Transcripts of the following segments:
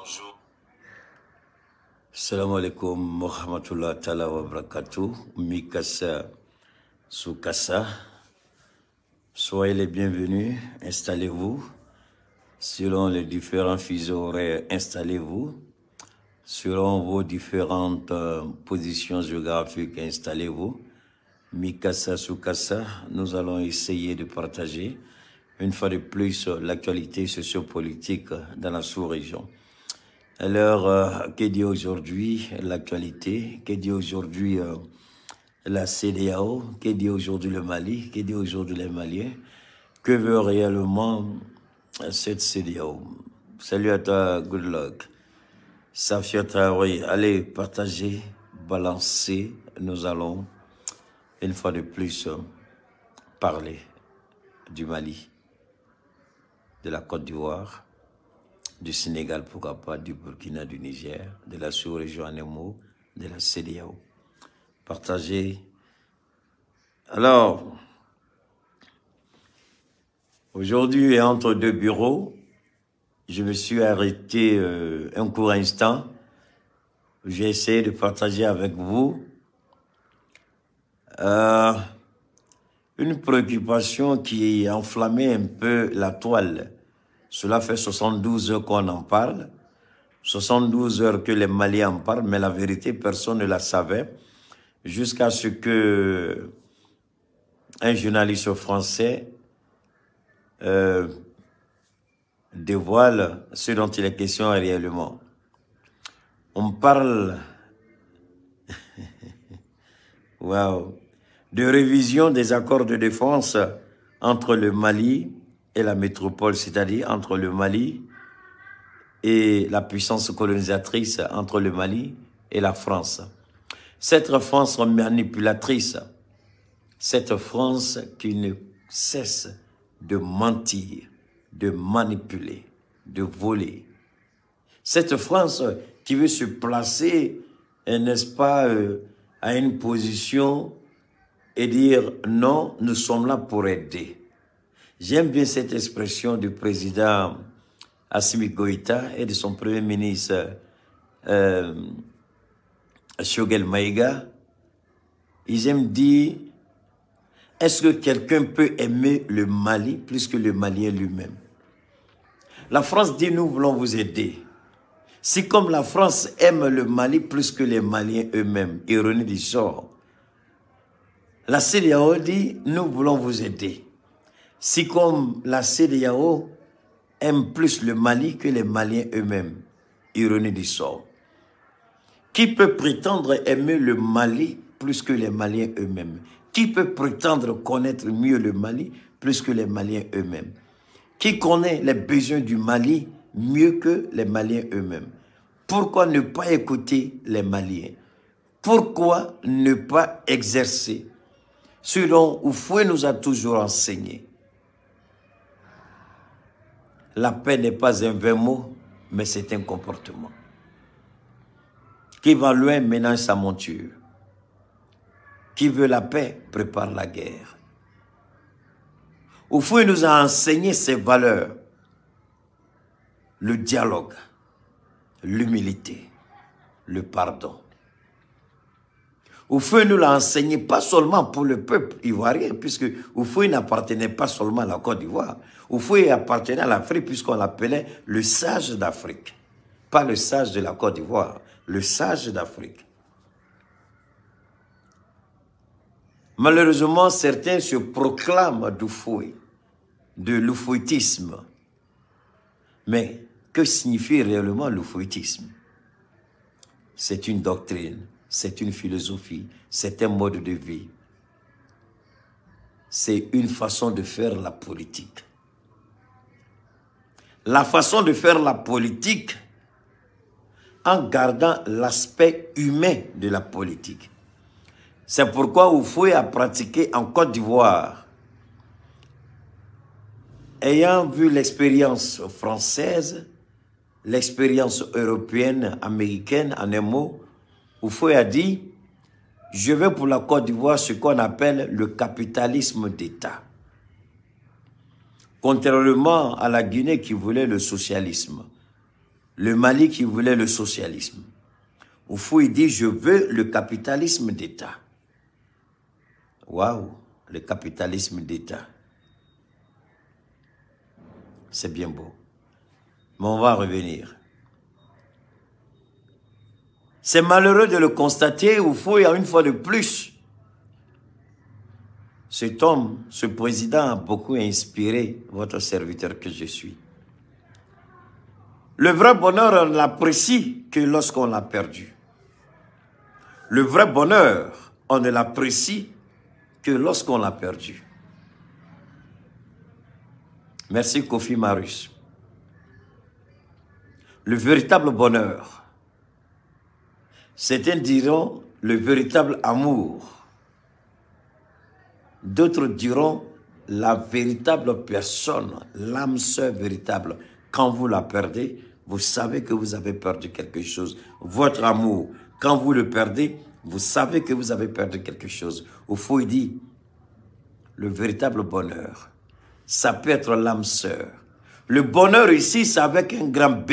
bonjour. Salam alaikum wa rahmatullah ta'ala wa barakatuh. Mikasa Soukassa. Soyez les bienvenus, installez-vous. Selon les différents fuseaux horaires, installez-vous. Selon vos différentes positions géographiques, installez-vous. Mikasa Soukassa, nous allons essayer de partager une fois de plus l'actualité sociopolitique dans la sous-région. Alors, que dit aujourd'hui l'actualité? Que dit aujourd'hui la CEDEAO? Que dit aujourd'hui le Mali? Que dit aujourd'hui les Maliens? Que veut réellement cette CEDEAO? Salut à toi, good luck. Safia Traoré, allez partager, balancer. Nous allons une fois de plus parler du Mali, de la Côte d'Ivoire, du Sénégal, pourquoi pas, du Burkina, du Niger, de la sous-région ANEMO, de la CEDEAO. Partagez. Alors, aujourd'hui, entre deux bureaux, je me suis arrêté un court instant. J'ai essayé de partager avec vous une préoccupation qui a enflammé un peu la toile. Cela fait 72 heures qu'on en parle, 72 heures que les Maliens en parlent, mais la vérité, personne ne la savait, jusqu'à ce que un journaliste français dévoile ce dont il est question réellement. On parle wow, de révision des accords de défense entre le Mali et la métropole, c'est-à-dire entre le Mali et la puissance colonisatrice, entre le Mali et la France. Cette France manipulatrice, cette France qui ne cesse de mentir, de manipuler, de voler. Cette France qui veut se placer, n'est-ce pas, à une position et dire non, nous sommes là pour aider. J'aime bien cette expression du président Assimi Goïta et de son premier ministre Choguel Maïga. Ils aiment dire, est-ce que quelqu'un peut aimer le Mali plus que le Malien lui-même? La France dit, nous voulons vous aider. Si comme la France aime le Mali plus que les Maliens eux-mêmes, ironie du sort, la CEDEAO dit, nous voulons vous aider. Si comme la CEDEAO aime plus le Mali que les Maliens eux-mêmes, ironie du sort. Qui peut prétendre aimer le Mali plus que les Maliens eux-mêmes? Qui peut prétendre connaître mieux le Mali plus que les Maliens eux-mêmes? Qui connaît les besoins du Mali mieux que les Maliens eux-mêmes? Pourquoi ne pas écouter les Maliens? Pourquoi ne pas exercer ce dont Houphouët nous a toujours enseigné? La paix n'est pas un vain mot, mais c'est un comportement. Qui va loin ménage sa monture. Qui veut la paix prépare la guerre. Houphouët nous a enseigné ces valeurs. Le dialogue, l'humilité, le pardon. Houphouët nous l'a enseigné pas seulement pour le peuple ivoirien, puisque Houphouët n'appartenait pas seulement à la Côte d'Ivoire. Houphouët appartenait à l'Afrique puisqu'on l'appelait le sage d'Afrique. Pas le sage de la Côte d'Ivoire, le sage d'Afrique. Malheureusement, certains se proclament d'Houphouët, de l'oufouétisme. Mais que signifie réellement l'oufouétisme? C'est une doctrine, c'est une philosophie, c'est un mode de vie. C'est une façon de faire la politique. La façon de faire la politique en gardant l'aspect humain de la politique. C'est pourquoi Houphouët a pratiqué en Côte d'Ivoire. Ayant vu l'expérience française, l'expérience européenne, américaine, en un mot, Houphouët a dit, je veux pour la Côte d'Ivoire ce qu'on appelle le capitalisme d'État. Contrairement à la Guinée qui voulait le socialisme. Le Mali qui voulait le socialisme. Houphouët dit, je veux le capitalisme d'État. Waouh, le capitalisme d'État. C'est bien beau. Mais on va revenir. C'est malheureux de le constater, Houphouët, une fois de plus. Cet homme, ce président a beaucoup inspiré votre serviteur que je suis. Le vrai bonheur, on l'apprécie que lorsqu'on l'a perdu. Le vrai bonheur, on ne l'apprécie que lorsqu'on l'a perdu. Merci Kofi Marus. Le véritable bonheur, certains diront le véritable amour. D'autres diront la véritable personne, l'âme sœur véritable. Quand vous la perdez, vous savez que vous avez perdu quelque chose. Votre amour, quand vous le perdez, vous savez que vous avez perdu quelque chose. Houphouët dit, le véritable bonheur, ça peut être l'âme sœur. Le bonheur ici, c'est avec un grand B.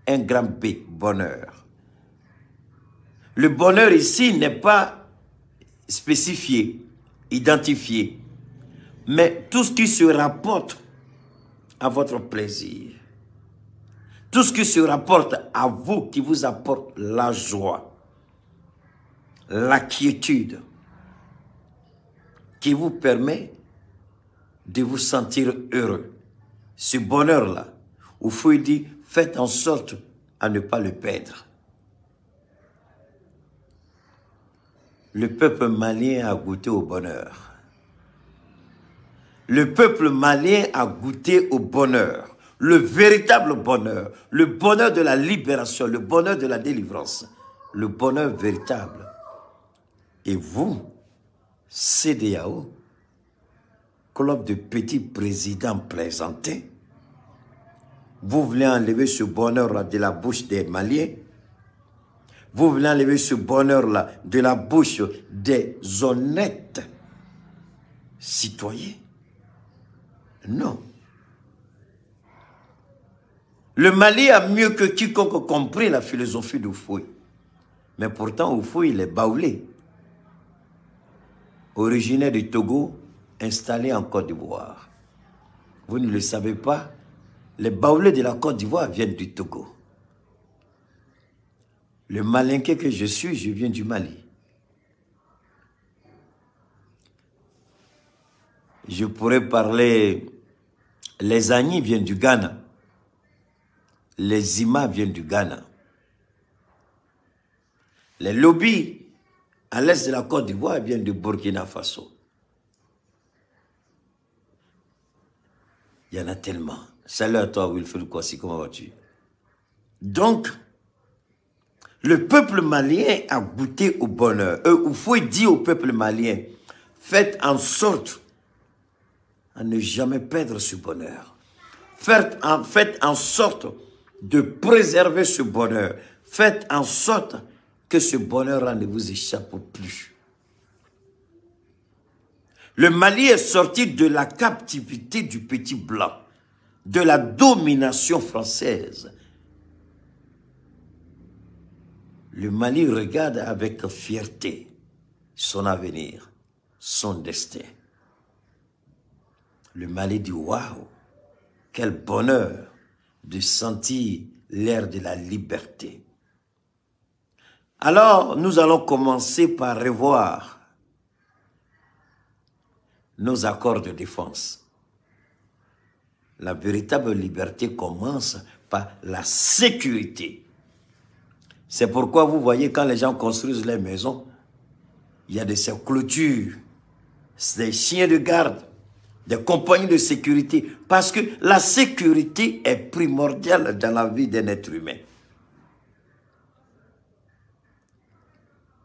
Un grand B, bonheur. Le bonheur ici n'est pas spécifié, identifié, mais tout ce qui se rapporte à votre plaisir, tout ce qui se rapporte à vous, qui vous apporte la joie, la quiétude, qui vous permet de vous sentir heureux. Ce bonheur-là, Houphouët dit, faites en sorte à ne pas le perdre. Le peuple malien a goûté au bonheur. Le peuple malien a goûté au bonheur. Le véritable bonheur. Le bonheur de la libération. Le bonheur de la délivrance. Le bonheur véritable. Et vous, CEDEAO, club de petits présidents plaisantés, vous voulez enlever ce bonheur-là de la bouche des Maliens. Vous voulez enlever ce bonheur-là de la bouche des honnêtes citoyens. Non. Le Mali a mieux que quiconque compris la philosophie d'Houphouët. Mais pourtant, Houphouët, il est baoulé. Originaire du Togo, installé en Côte d'Ivoire. Vous ne le savez pas, les baoulés de la Côte d'Ivoire viennent du Togo. Le malinqué que je suis, je viens du Mali. Je pourrais parler, les Agnis viennent du Ghana. Les Ima viennent du Ghana. Les Lobis, à l'est de la Côte d'Ivoire, viennent du Burkina Faso. Il y en a tellement. Salut à toi, Wilfred Kouassi, comment vas-tu? Donc, le peuple malien a goûté au bonheur. Houphouët dit au peuple malien, faites en sorte à ne jamais perdre ce bonheur. Faites en sorte de préserver ce bonheur. Faites en sorte que ce bonheur ne vous échappe plus. Le Mali est sorti de la captivité du petit blanc, de la domination française. Le Mali regarde avec fierté son avenir, son destin. Le Mali dit, waouh, quel bonheur de sentir l'air de la liberté. Alors, nous allons commencer par revoir nos accords de défense. La véritable liberté commence par la sécurité. C'est pourquoi vous voyez quand les gens construisent les maisons, il y a ces clôtures, des chiens de garde, des compagnies de sécurité, parce que la sécurité est primordiale dans la vie d'un être humain.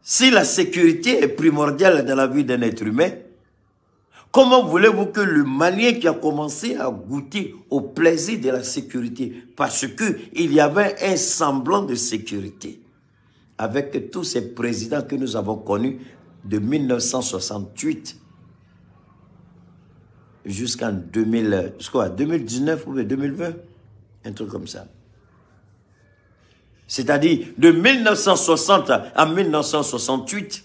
Si la sécurité est primordiale dans la vie d'un être humain, comment voulez-vous que le Malien qui a commencé à goûter au plaisir de la sécurité, parce qu'il y avait un semblant de sécurité, avec tous ces présidents que nous avons connus de 1968 jusqu'en 2019 ou 2020, un truc comme ça. c'est-à-dire de 1960 à 1968,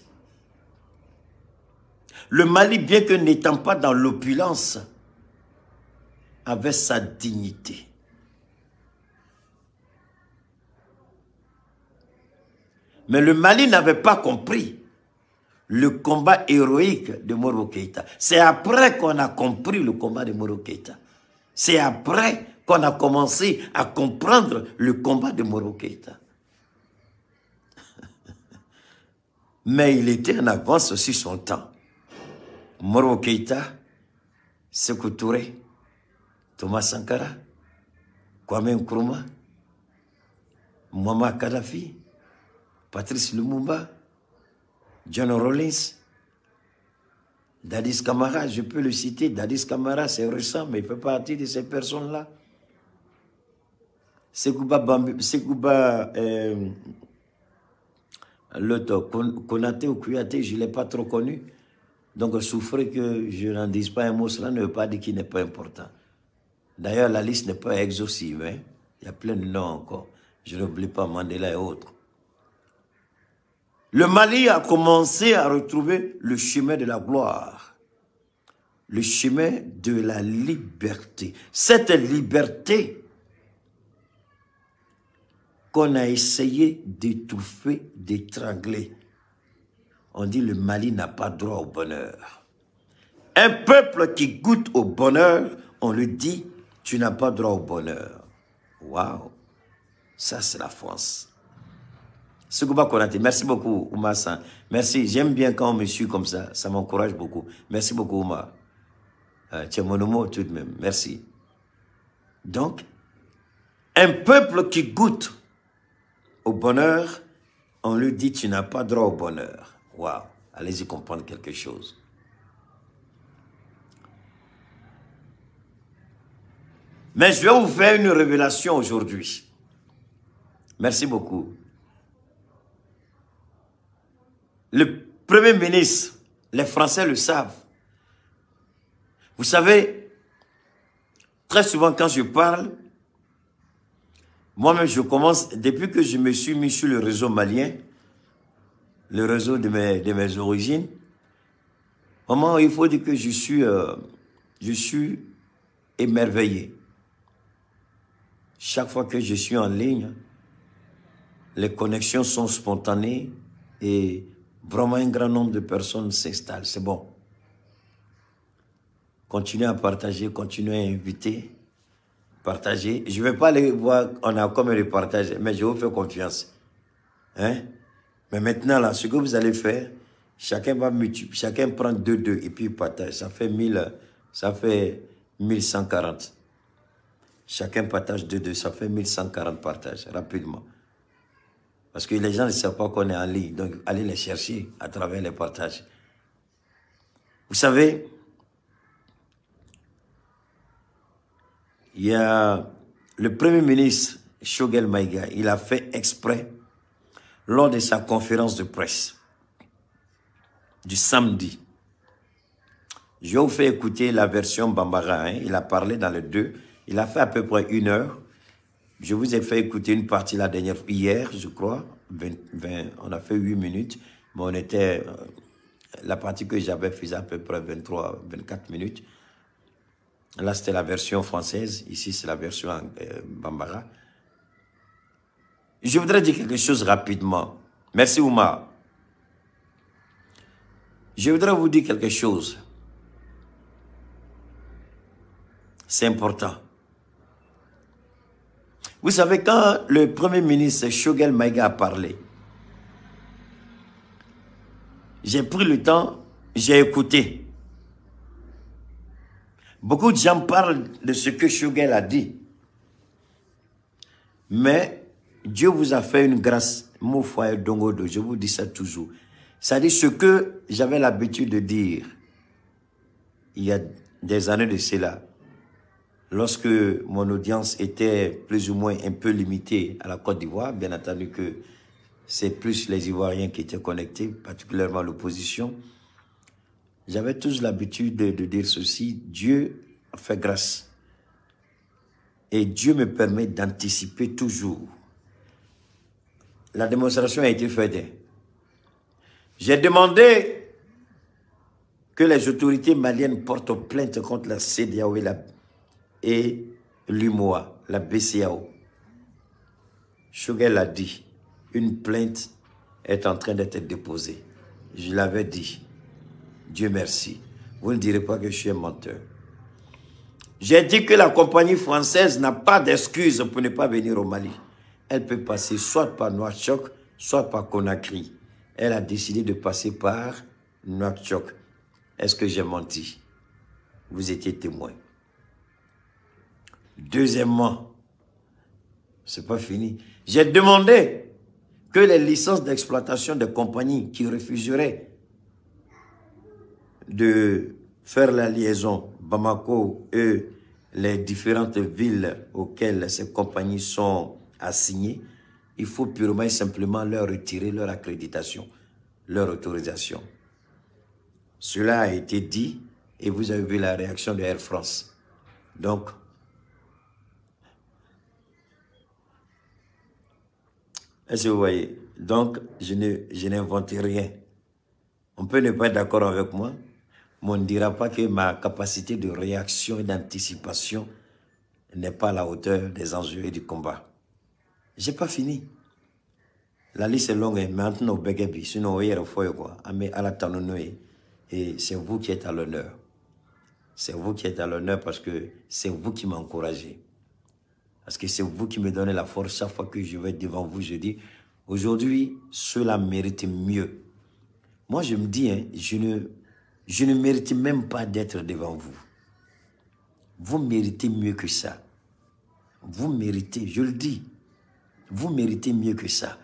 le Mali, bien que n'étant pas dans l'opulence, avait sa dignité. Mais le Mali n'avait pas compris le combat héroïque de Moro Keïta. C'est après qu'on a compris le combat de Moro Keïta. C'est après qu'on a commencé à comprendre le combat de Moro Keïta. Mais il était en avance sur son temps. Moro Keïta, Sékou Touré, Thomas Sankara, Kwame Nkrumah, Muammar Kadhafi, Patrice Lumumba, John Rawlings, Dadis Camara, je peux le citer. Dadis Camara, c'est récent, mais il fait partie de ces personnes-là. Sekouba, l'autre, Konaté ou Kouyaté, je ne l'ai pas trop connu. Donc, souffrez que je n'en dise pas un mot, cela ne veut pas dire qu'il n'est pas important. D'ailleurs, la liste n'est pas exhaustive. Hein? Il y a plein de noms encore. Je n'oublie pas Mandela et autres. Le Mali a commencé à retrouver le chemin de la gloire, le chemin de la liberté. Cette liberté qu'on a essayé d'étouffer, d'étrangler. On dit le Mali n'a pas droit au bonheur. Un peuple qui goûte au bonheur, on lui dit, tu n'as pas droit au bonheur. Waouh, ça c'est la France. Sekouba Konaté, merci beaucoup, Oumar San. Merci, j'aime bien quand on me suit comme ça m'encourage beaucoup. Merci beaucoup, Oumar. Tu es mon homo tout de même, merci. Donc, un peuple qui goûte au bonheur, on lui dit, tu n'as pas droit au bonheur. Waouh, allez-y comprendre quelque chose. Mais je vais vous faire une révélation aujourd'hui. Merci beaucoup. Le Premier ministre, les Français le savent. Vous savez, très souvent quand je parle, moi-même je commence, depuis que je me suis mis sur le réseau malien, le réseau de mes origines, vraiment il faut dire que je suis émerveillé. Chaque fois que je suis en ligne, les connexions sont spontanées et vraiment un grand nombre de personnes s'installent. C'est bon. Continuez à partager, continuez à inviter, partager. Je ne vais pas les voir, on a comme les partager, mais je vous fais confiance. Hein? Mais maintenant, là, ce que vous allez faire, chacun va multiplier, chacun prend 2 et puis partage. Ça fait 1140. Chacun partage 2, ça fait 1140 partages, rapidement. Parce que les gens ne savent pas qu'on est en ligne, donc allez les chercher à travers les partages. Vous savez, il y a le Premier ministre, Choguel Maïga, il a fait exprès, lors de sa conférence de presse, du samedi. Je vais vous faire écouter la version Bambara, hein. Il a parlé dans le 2, il a fait à peu près 1 heure. Je vous ai fait écouter une partie la dernière, hier, je crois, on a fait 8 minutes, mais on était, la partie que j'avais faisait à peu près 24 minutes. Là, c'était la version française, ici, c'est la version Bambara. Je voudrais dire quelque chose rapidement. Merci, Oumar. Je voudrais vous dire quelque chose. C'est important. Vous savez, quand le Premier ministre Choguel Maïga a parlé, j'ai pris le temps, j'ai écouté. Beaucoup de gens parlent de ce que Choguel a dit. Mais Dieu vous a fait une grâce. Mon foyer Dongodo, je vous dis ça toujours. C'est-à-dire ce que j'avais l'habitude de dire il y a des années de cela. Lorsque mon audience était plus ou moins un peu limitée à la Côte d'Ivoire, bien entendu que c'est plus les Ivoiriens qui étaient connectés, particulièrement l'opposition, j'avais toujours l'habitude de dire ceci, Dieu a fait grâce. Et Dieu me permet d'anticiper toujours. la démonstration a été faite. J'ai demandé que les autorités maliennes portent plainte contre la CEDEAO et l'UMOA, la BCAO. Choguel a dit, une plainte est en train d'être déposée. Je l'avais dit. Dieu merci. Vous ne direz pas que je suis un menteur. J'ai dit que la compagnie française n'a pas d'excuse pour ne pas venir au Mali. Elle peut passer soit par Nouakchott, soit par Conakry. Elle a décidé de passer par Nouakchott. Est-ce que j'ai menti? Vous étiez témoin. Deuxièmement, c'est pas fini. J'ai demandé que les licences d'exploitation des compagnies qui refuseraient de faire la liaison Bamako et les différentes villes auxquelles ces compagnies sont assignées, il faut purement et simplement leur retirer leur accréditation, leur autorisation. Cela a été dit et vous avez vu la réaction de Air France. Donc, est-ce que vous voyez? Donc, je n'invente rien. On peut ne pas être d'accord avec moi, mais on ne dira pas que ma capacité de réaction et d'anticipation n'est pas à la hauteur des enjeux et du combat. Je n'ai pas fini. La liste est longue, mais maintenant, sinon, et c'est vous qui êtes à l'honneur. C'est vous qui êtes à l'honneur parce que c'est vous qui m'encouragez. Parce que c'est vous qui me donnez la force chaque fois que je vais devant vous. Je dis, aujourd'hui, cela mérite mieux. Moi, je me dis, hein, je ne mérite même pas d'être devant vous. Vous méritez mieux que ça. Vous méritez, je le dis, vous méritez mieux que ça.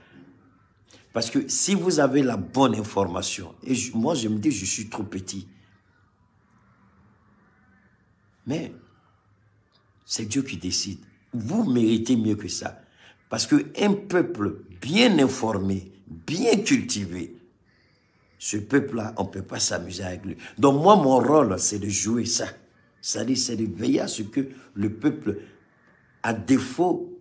Parce que si vous avez la bonne information, et moi je me dis je suis trop petit, mais c'est Dieu qui décide. Vous méritez mieux que ça. Parce qu'un peuple bien informé, bien cultivé, ce peuple-là, on ne peut pas s'amuser avec lui. Donc moi, mon rôle, c'est de jouer ça. C'est-à-dire, c'est de veiller à ce que le peuple, à défaut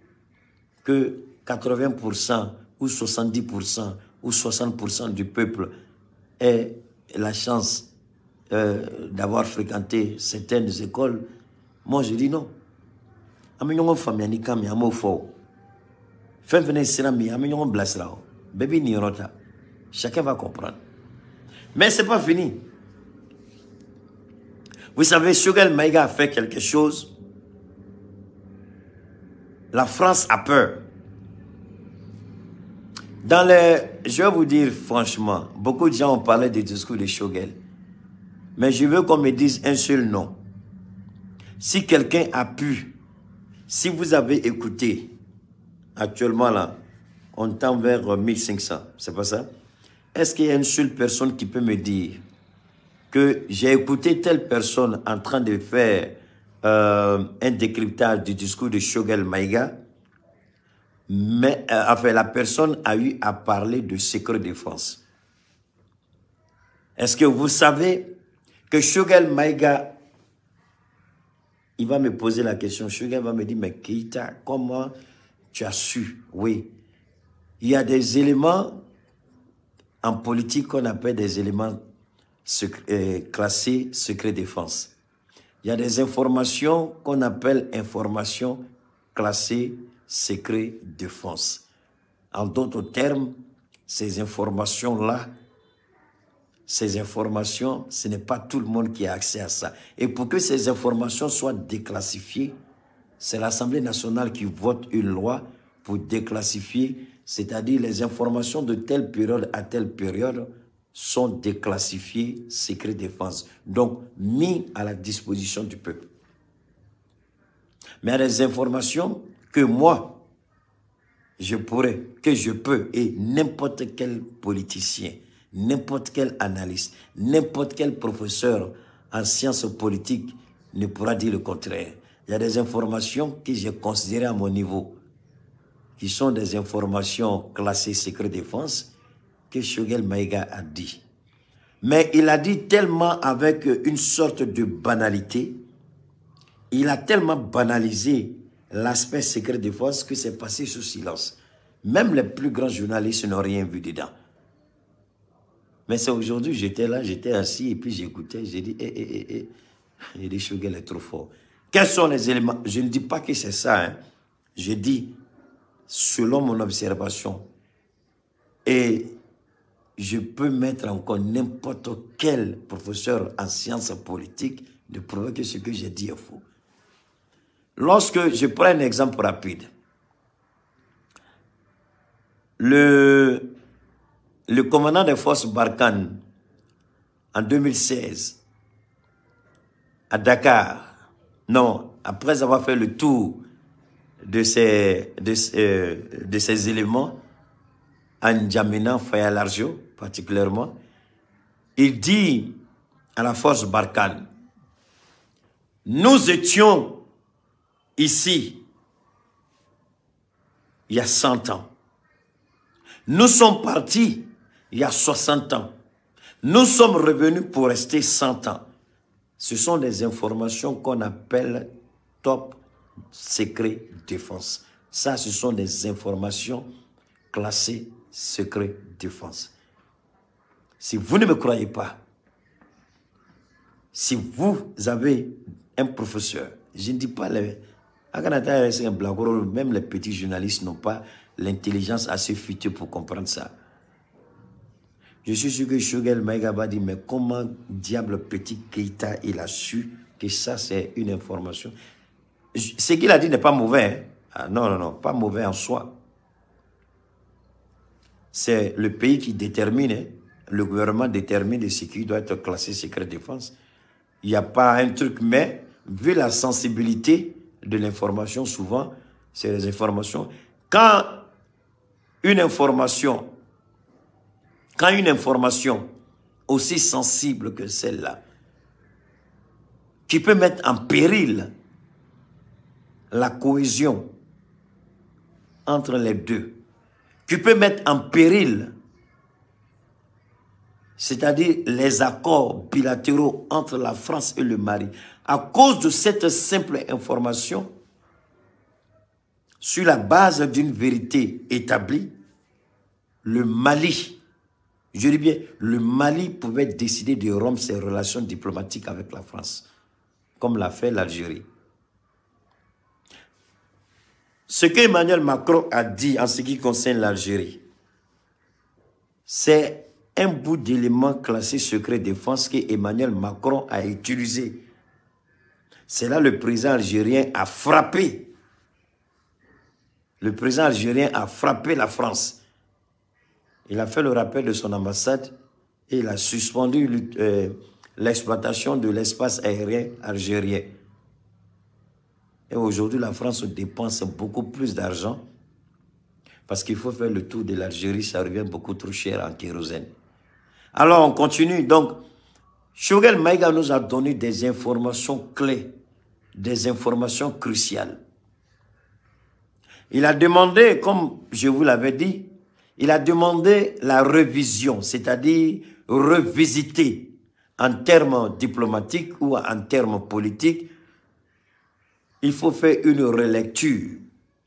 que 80% ou 70% ou 60% du peuple ait la chance d'avoir fréquenté certaines écoles, moi je dis non. Chacun va comprendre. Mais ce n'est pas fini. Vous savez, Choguel Maïga a fait quelque chose. La France a peur. Je vais vous dire franchement, beaucoup de gens ont parlé du discours de Choguel. Mais je veux qu'on me dise un seul nom. Si quelqu'un a pu, si vous avez écouté, actuellement là, on tend vers 1500, c'est pas ça? Est-ce qu'il y a une seule personne qui peut me dire que j'ai écouté telle personne en train de faire un décryptage du discours de Choguel Maïga, mais enfin, la personne a eu à parler de secret défense. Est-ce que vous savez que Choguel Maïga, il va me poser la question, Choguel va me dire, mais Keïta, comment tu as su? Oui, il y a des éléments en politique qu'on appelle des éléments classés secret défense. Il y a des informations qu'on appelle informations classées secret défense. En d'autres termes, ces informations-là, ce n'est pas tout le monde qui a accès à ça. Et pour que ces informations soient déclassifiées, c'est l'Assemblée nationale qui vote une loi pour déclassifier, c'est-à-dire les informations de telle période à telle période sont déclassifiées secret défense, donc mis à la disposition du peuple. Mais il y a des informations que moi, je peux, et n'importe quel politicien, n'importe quel analyste, n'importe quel professeur en sciences politiques ne pourra dire le contraire. Il y a des informations que j'ai considérées à mon niveau, qui sont des informations classées secret défense, que Choguel Maïga a dit. Mais il a dit tellement avec une sorte de banalité, il a tellement banalisé l'aspect secret défense que c'est passé sous silence. Même les plus grands journalistes n'ont rien vu dedans. Mais c'est aujourd'hui, j'étais là, j'étais assis et puis j'écoutais, j'ai dit, j'ai dit, Choguel est trop fort. Quels sont les éléments? Je ne dis pas que c'est ça, hein. Je dis, selon mon observation, et je peux mettre encore n'importe quel professeur en sciences politiques de prouver que ce que j'ai dit est faux. Lorsque je prends un exemple rapide, le commandant des forces Barkhane en 2016 à Dakar, non, après avoir fait le tour de ces éléments, en N'Djamena, Faya Largio particulièrement, il dit à la force Barkhane, nous étions ici il y a 100 ans. Nous sommes partis il y a 60 ans. Nous sommes revenus pour rester 100 ans. Ce sont des informations qu'on appelle top secret défense. Ça, ce sont des informations classées secret défense. Si vous ne me croyez pas, si vous avez un professeur, je ne dis pas les... Même les petits journalistes n'ont pas l'intelligence assez futée pour comprendre ça. Je suis sûr que Choguel Maïga dit, mais comment diable petit Keïta il a su que ça c'est une information. Ce qu'il a dit n'est pas mauvais. Hein? Ah, non, non, non, pas mauvais en soi. C'est le pays qui détermine, hein? Le gouvernement détermine de ce qui doit être classé secret défense. Il n'y a pas un truc, mais vu la sensibilité de l'information, souvent, c'est les informations. Quand une information aussi sensible que celle-là, qui peut mettre en péril la cohésion entre les deux, qui peut mettre en péril, c'est-à-dire les accords bilatéraux entre la France et le Mali, à cause de cette simple information, sur la base d'une vérité établie, le Mali, je dis bien, le Mali pouvait décider de rompre ses relations diplomatiques avec la France, comme l'a fait l'Algérie. Ce qu'Emmanuel Macron a dit en ce qui concerne l'Algérie, c'est un bout d'élément classé secret défense que Emmanuel Macron a utilisé. C'est là le président algérien a frappé. Le président algérien a frappé la France. Il a fait le rappel de son ambassade et il a suspendu l'exploitation de l'espace aérien algérien. Et aujourd'hui, la France dépense beaucoup plus d'argent parce qu'il faut faire le tour de l'Algérie, ça revient beaucoup trop cher en kérosène. Alors, on continue. Donc, Choguel Maïga nous a donné des informations clés, des informations cruciales. Il a demandé, comme je vous l'avais dit, il a demandé la révision, c'est-à-dire revisiter en termes diplomatiques ou en termes politiques. Il faut faire une relecture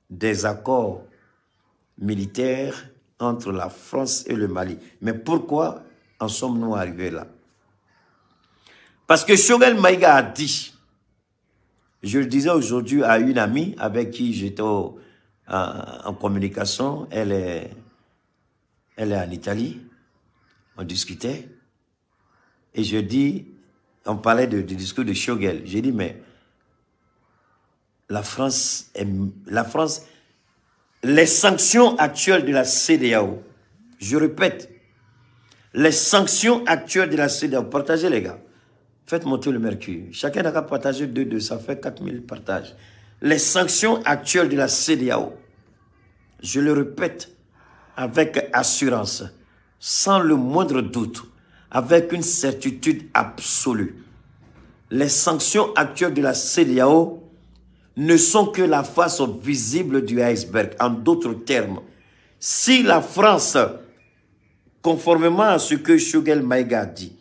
des accords militaires entre la France et le Mali. Mais pourquoi en sommes-nous arrivés là? Parce que Choguel Maïga a dit, je le disais aujourd'hui à une amie avec qui j'étais en communication, elle est en Italie, on discutait, et je dis, on parlait du discours de Choguel, j'ai dit, mais la France, les sanctions actuelles de la CEDEAO, je répète, les sanctions actuelles de la CEDEAO, partagez les gars, faites monter le mercure, chacun n'a qu'à partager 2, ça fait 4000 partages. Les sanctions actuelles de la CEDEAO, je le répète avec assurance, sans le moindre doute, avec une certitude absolue, les sanctions actuelles de la CEDEAO ne sont que la face visible du iceberg. En d'autres termes, si la France, conformément à ce que Choguel Maïga dit,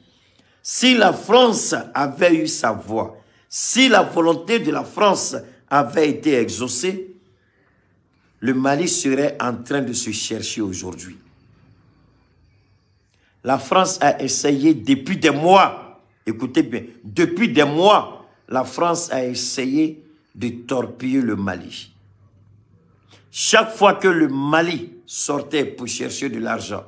si la France avait eu sa voix, si la volonté de la France avait été exaucée, le Mali serait en train de se chercher aujourd'hui. La France a essayé depuis des mois, écoutez bien, depuis des mois, la France a essayé de torpiller le Mali. Chaque fois que le Mali sortait pour chercher de l'argent,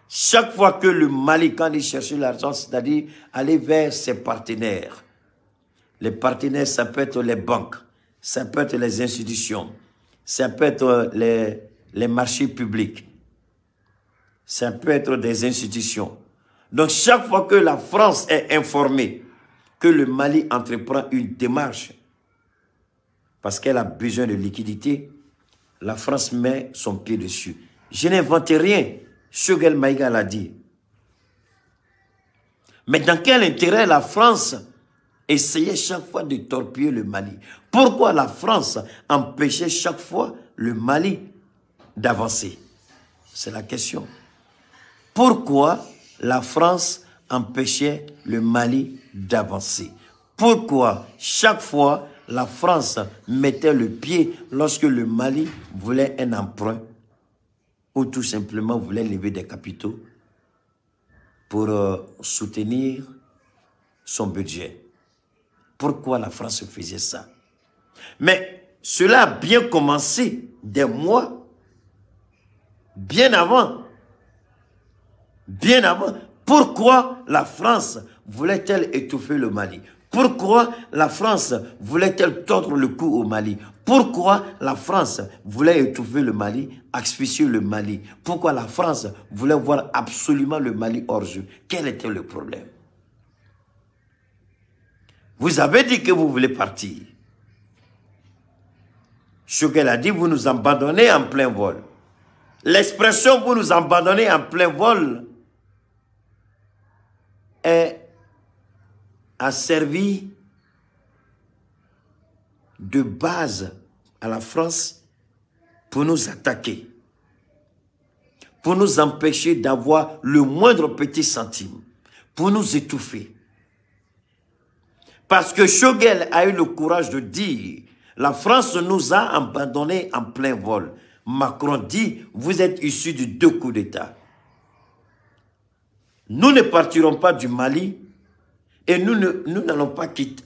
chaque fois que le Mali, quand il cherchait de l'argent, c'est-à-dire aller vers ses partenaires, les partenaires, ça peut être les banques, ça peut être les institutions, ça peut être les marchés publics, ça peut être des institutions. Donc chaque fois que la France est informée que le Mali entreprend une démarche parce qu'elle a besoin de liquidité, la France met son pied dessus. Je n'invente rien, Choguel Maïga l'a dit. Mais dans quel intérêt la France essayait chaque fois de torpiller le Mali? Pourquoi la France empêchait chaque fois le Mali d'avancer? C'est la question. Pourquoi la France empêchait le Mali d'avancer? Pourquoi chaque fois la France mettait le pied lorsque le Mali voulait un emprunt ou tout simplement voulait lever des capitaux pour soutenir son budget? Pourquoi la France faisait ça? Mais cela a bien commencé des mois, bien avant. Bien avant. Pourquoi la France voulait-elle étouffer le Mali? Pourquoi la France voulait-elle tordre le cou au Mali? Pourquoi la France voulait étouffer le Mali, asphyxier le Mali? Pourquoi la France voulait voir absolument le Mali hors jeu? Quel était le problème? Vous avez dit que vous voulez partir. Choguel a dit, vous nous abandonnez en plein vol. L'expression « vous nous abandonnez en plein vol » a servi de base à la France pour nous attaquer, pour nous empêcher d'avoir le moindre petit centime, pour nous étouffer. Parce que Choguel a eu le courage de dire « La France nous a abandonnés en plein vol ». Macron dit « Vous êtes issus de 2 coups d'État. Nous ne partirons pas du Mali et nous n'allons pas quitter...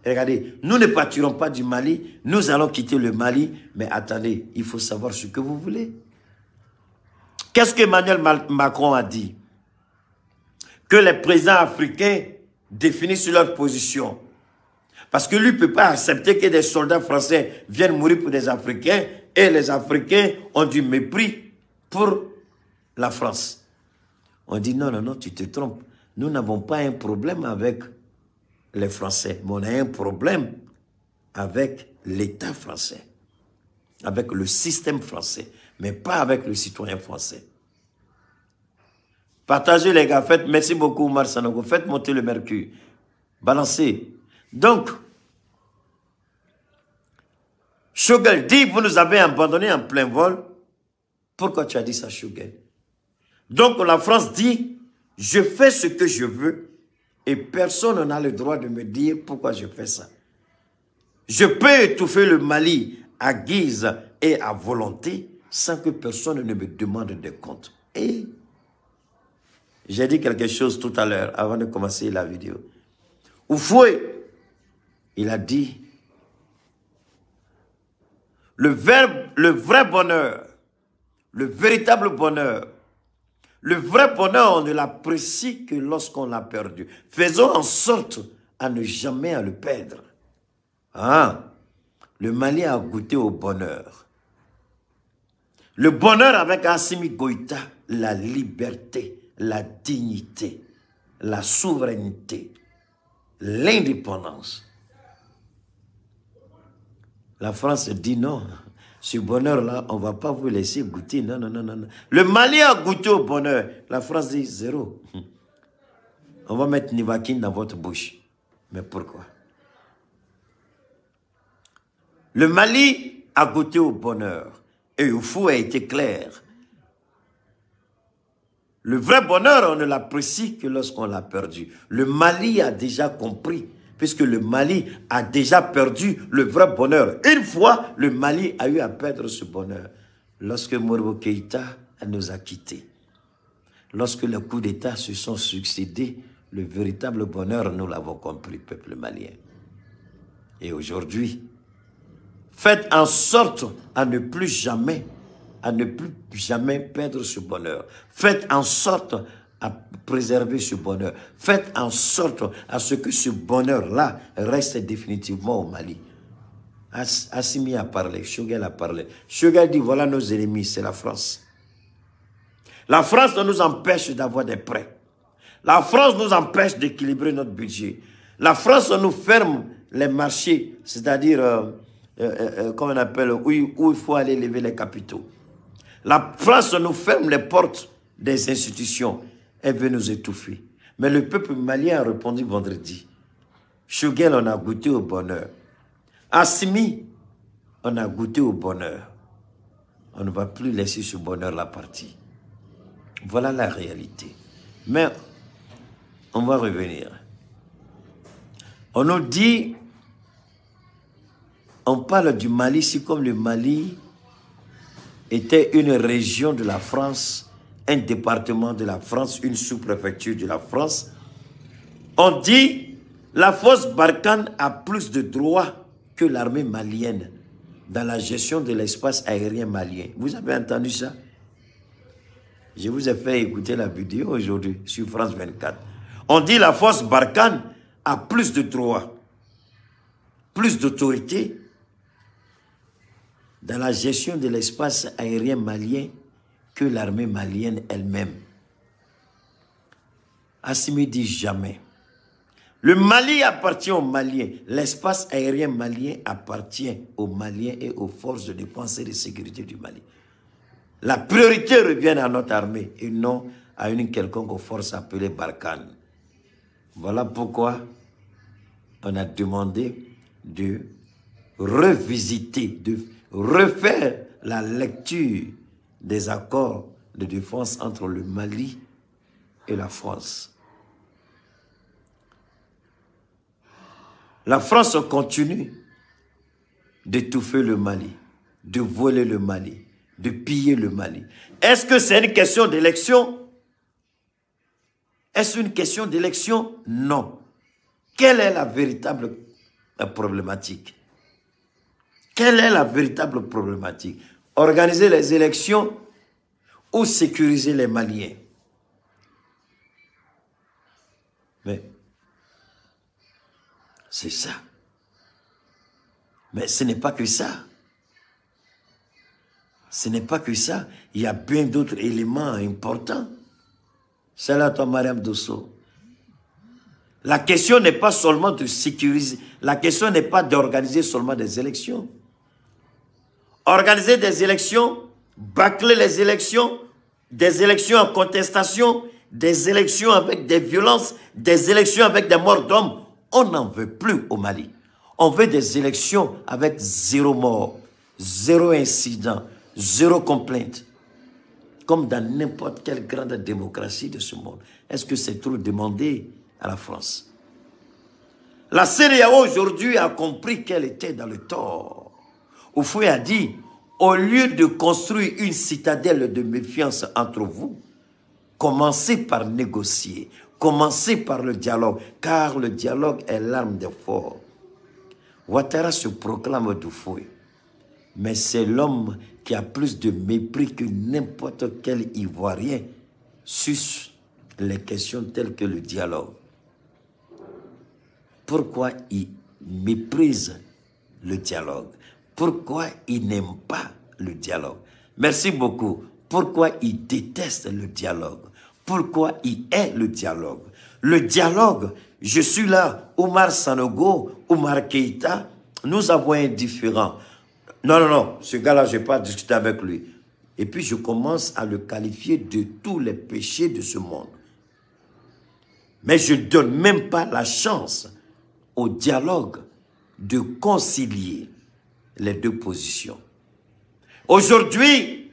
regardez, nous ne partirons pas du Mali, nous allons quitter le Mali. Mais attendez, il faut savoir ce que vous voulez. » Qu'est-ce qu'Emmanuel Macron a dit? Que les présidents africains définissent leur position. Parce que lui ne peut pas accepter que des soldats français viennent mourir pour des Africains et les Africains ont du mépris pour la France. On dit non, non, non, tu te trompes. Nous n'avons pas un problème avec les Français, mais on a un problème avec l'État français, avec le système français, mais pas avec le citoyen français. Partagez les gars, faites, merci beaucoup Oumar Sanogo, faites monter le mercure, balancez. Donc, Choguel dit, vous nous avez abandonnés en plein vol. Pourquoi tu as dit ça, Choguel? Donc la France dit, je fais ce que je veux et personne n'a le droit de me dire pourquoi je fais ça. Je peux étouffer le Mali à guise et à volonté sans que personne ne me demande des comptes. Et j'ai dit quelque chose tout à l'heure avant de commencer la vidéo. Oufoué, il a dit, le vrai bonheur, le véritable bonheur, le vrai bonheur, on ne l'apprécie que lorsqu'on l'a perdu. Faisons en sorte à ne jamais le perdre. Ah, le Mali a goûté au bonheur. Le bonheur avec Assimi Goïta, la liberté, la dignité, la souveraineté, l'indépendance. La France dit non, ce bonheur-là, on ne va pas vous laisser goûter. Non, non, non, non. Le Mali a goûté au bonheur. La France dit zéro. On va mettre Nivakin dans votre bouche. Mais pourquoi? Le Mali a goûté au bonheur. Et Oufou a été clair. Le vrai bonheur, on ne l'apprécie que lorsqu'on l'a perdu. Le Mali a déjà compris. puisque le Mali a déjà perdu le vrai bonheur. Une fois, le Mali a eu à perdre ce bonheur. Lorsque Modibo Keïta nous a quittés, lorsque les coups d'État se sont succédés, le véritable bonheur, nous l'avons compris, peuple malien. Et aujourd'hui, faites en sorte à ne plus jamais perdre ce bonheur. Faites en sorte à préserver ce bonheur. Faites en sorte à ce que ce bonheur-là reste définitivement au Mali. Assimi a parlé, Choguel a parlé. Choguel dit, voilà nos ennemis, c'est la France. La France nous empêche d'avoir des prêts. La France nous empêche d'équilibrer notre budget. La France nous ferme les marchés, c'est-à-dire, comment on appelle, où il faut aller lever les capitaux. La France nous ferme les portes des institutions. Elle veut nous étouffer. Mais le peuple malien a répondu vendredi. Choguel, on a goûté au bonheur. Assimi, on a goûté au bonheur. On ne va plus laisser ce bonheur-là partir. Voilà la réalité. Mais on va revenir. On nous dit, on parle du Mali, c'est comme le Mali était une région de la France, un département de la France, une sous-préfecture de la France. On dit, la force Barkhane a plus de droits que l'armée malienne dans la gestion de l'espace aérien malien. Vous avez entendu ça? Je vous ai fait écouter la vidéo aujourd'hui sur France 24. On dit la force Barkhane a plus de droits, plus d'autorité dans la gestion de l'espace aérien malien que l'armée malienne elle-même. Assimi dit jamais. Le Mali appartient aux Maliens. L'espace aérien malien appartient aux Maliens et aux forces de défense et de sécurité du Mali. La priorité revient à notre armée et non à une quelconque force appelée Barkhane. Voilà pourquoi on a demandé de revisiter, de refaire la lecture des accords de défense entre le Mali et la France. La France continue d'étouffer le Mali, de voler le Mali, de piller le Mali. Est-ce que c'est une question d'élection? Est-ce une question d'élection? Non. Quelle est la véritable problématique? Quelle est la véritable problématique? Organiser les élections ou sécuriser les Maliens? Mais c'est ça. Mais ce n'est pas que ça. Ce n'est pas que ça. Il y a bien d'autres éléments importants. Salut à toi, Mariam Dosso. La question n'est pas seulement de sécuriser. La question n'est pas d'organiser seulement des élections. Organiser des élections, bâcler les élections, des élections en contestation, des élections avec des violences, des élections avec des morts d'hommes. On n'en veut plus au Mali. On veut des élections avec zéro mort, zéro incident, zéro complainte. Comme dans n'importe quelle grande démocratie de ce monde. Est-ce que c'est trop demandé à la France? La CEDEAO aujourd'hui a compris qu'elle était dans le tort. Houphouët a dit, au lieu de construire une citadelle de méfiance entre vous, commencez par négocier, commencez par le dialogue, car le dialogue est l'arme des forts. Ouattara se proclame Houphouët, mais c'est l'homme qui a plus de mépris que n'importe quel Ivoirien sur les questions telles que le dialogue. Pourquoi il méprise le dialogue? Pourquoi il n'aime pas le dialogue? Merci beaucoup. Pourquoi il déteste le dialogue? Pourquoi il hait le dialogue? Le dialogue, je suis là, Oumar Sanogo, Oumar Keïta, nous avons un différend. Non, ce gars-là, je n'ai pas discuté avec lui. Et puis je commence à le qualifier de tous les péchés de ce monde. Mais je ne donne même pas la chance au dialogue de concilier les deux positions. Aujourd'hui,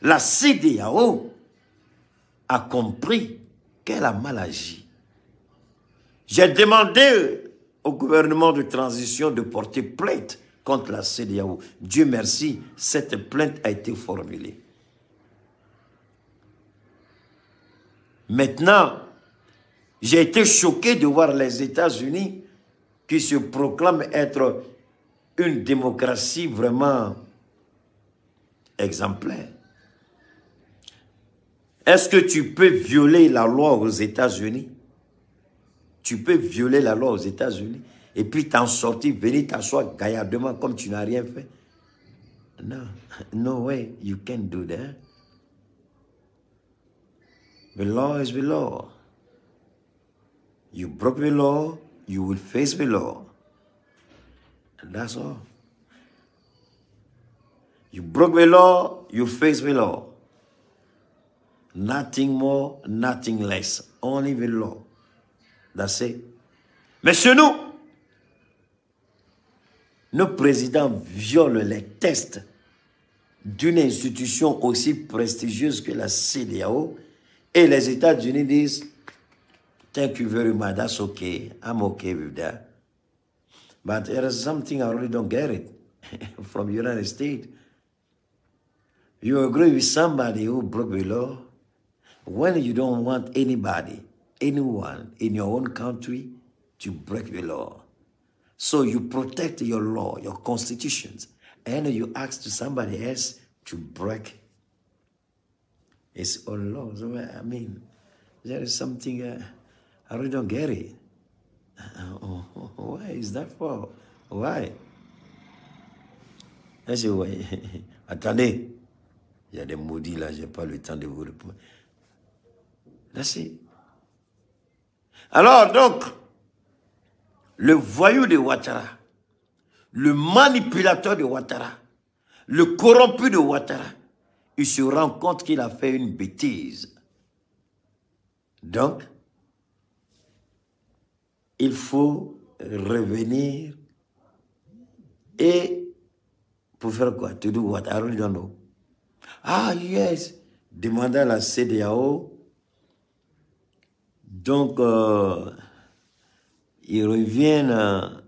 la CEDEAO a compris qu'elle a mal agi. J'ai demandé au gouvernement de transition de porter plainte contre la CEDEAO. Dieu merci, cette plainte a été formulée. Maintenant, j'ai été choqué de voir les États-Unis qui se proclament être une démocratie vraiment exemplaire. Est-ce que tu peux violer la loi aux États-Unis? Tu peux violer la loi aux États-Unis et puis t'en sortir, venir t'asseoir gaillardement comme tu n'as rien fait? Non, no way, you can't do that. The law is the law. You broke the law, you will face the law. And that's all. You broke the law, you face the law. Nothing more, nothing less. Only the law. That's it. Mais chez nous, nos présidents violent les tests d'une institution aussi prestigieuse que la CEDEAO et les États-Unis disent thank you very much, that's okay, I'm okay with that. But there is something I really don't get it from the United States. You agree with somebody who broke the law when you don't want anybody, anyone in your own country to break the law. So you protect your law, your constitutions, and you ask to somebody else to break its own laws. I mean, there is something I really don't get it. Why is that for? Why? Attendez, il y a des maudits là, je n'ai pas le temps de vous répondre. That's it. Alors donc, le voyou de Ouattara, le manipulateur de Ouattara, le corrompu de Ouattara, il se rend compte qu'il a fait une bêtise. Donc, il faut revenir et pour faire quoi? To do what? I really don't know. Ah yes, demander à la CEDEAO. Donc, ils reviennent.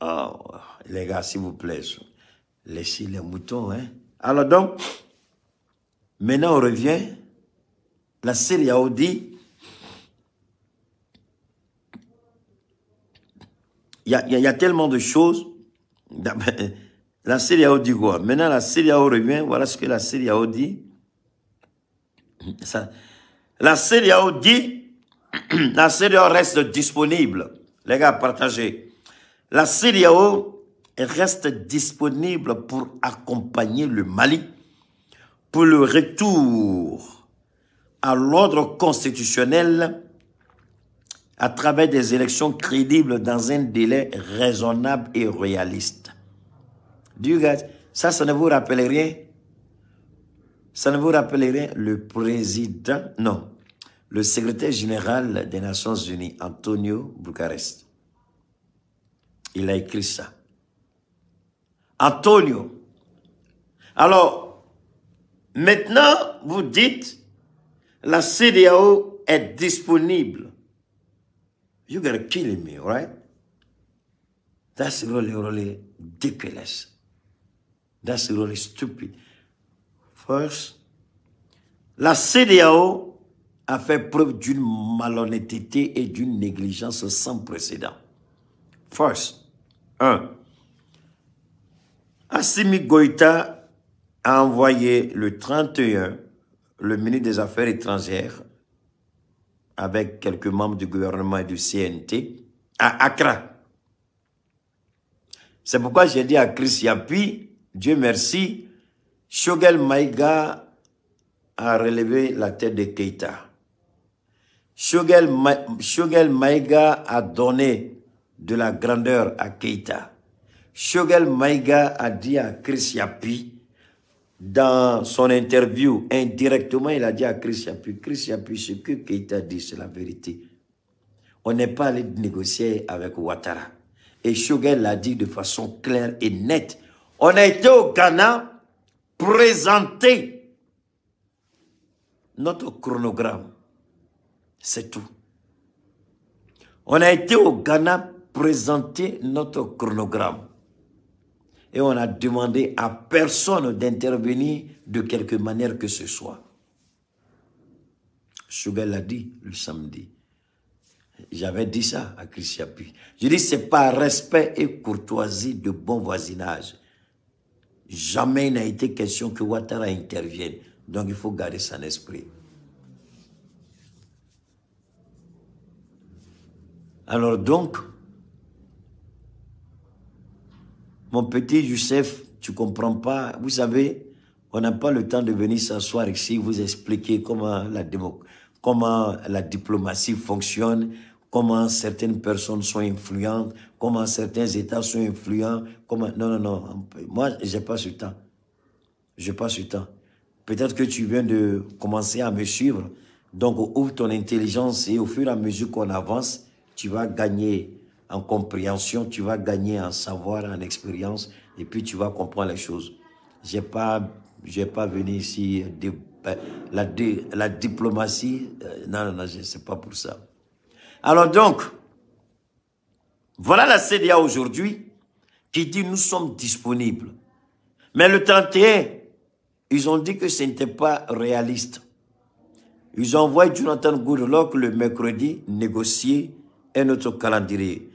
Oh, les gars, s'il vous plaît, laissez les moutons. Hein? Alors donc, maintenant on revient. La CEDEAO dit, il y a tellement de choses. La CEDEAO dit quoi? Maintenant la CEDEAO revient, voilà ce que la CEDEAO dit. La CEDEAO dit, la CEDEAO reste disponible. Les gars, partagez. La CEDEAO reste disponible pour accompagner le Mali pour le retour à l'ordre constitutionnel à travers des élections crédibles dans un délai raisonnable et réaliste. Do you guys, ça ne vous rappelle rien? Ça ne vous rappelle rien? Le président, non, le secrétaire général des Nations Unies, Antonio Guterres, il a écrit ça. Antonio. Alors, maintenant, vous dites, la CEDEAO est disponible. You gotta kill me, right? That's really, really ridiculous. That's really stupid. First, la CEDEAO a fait preuve d'une malhonnêteté et d'une négligence sans précédent. First, Assimi Goïta a envoyé le 31 le ministre des Affaires étrangères avec quelques membres du gouvernement et du CNT à Accra. C'est pourquoi j'ai dit à Chris Yapi, Dieu merci, Choguel Maïga a relevé la tête de Keïta. Choguel Maïga a donné de la grandeur à Keïta. Choguel Maïga a dit à Chris Yapi, dans son interview, indirectement, il a dit à Chris Yapi, ce que Keïta dit, c'est la vérité. On n'est pas allé négocier avec Ouattara. Et Choguel l'a dit de façon claire et nette. On a été au Ghana présenter notre chronogramme. C'est tout. On a été au Ghana présenter notre chronogramme. Et on a demandé à personne d'intervenir de quelque manière que ce soit. Sugar l'a dit le samedi. J'avais dit ça à Chris Yapi. Je dis, c'est pas respect et courtoisie de bon voisinage. Jamais il n'a été question que Ouattara intervienne. Donc il faut garder son esprit. Alors donc, mon petit Youssef, tu ne comprends pas. Vous savez, on n'a pas le temps de venir s'asseoir ici, vous expliquer comment la diplomatie fonctionne, comment certaines personnes sont influentes, comment certains États sont influents. Comment... Non, non, non. Moi, je n'ai pas ce temps. Je n'ai pas ce temps. Peut-être que tu viens de commencer à me suivre. Donc, ouvre ton intelligence et au fur et à mesure qu'on avance, tu vas gagner en compréhension, tu vas gagner en savoir, en expérience, et puis tu vas comprendre les choses. Je n'ai pas venu ici, la diplomatie, non, non, non, c'est pas pour ça. Alors donc, voilà la CEDEAO aujourd'hui qui dit nous sommes disponibles. Mais le 31, ils ont dit que ce n'était pas réaliste. Ils ont envoyé Jonathan Goodluck le mercredi négocier un autre calendrier.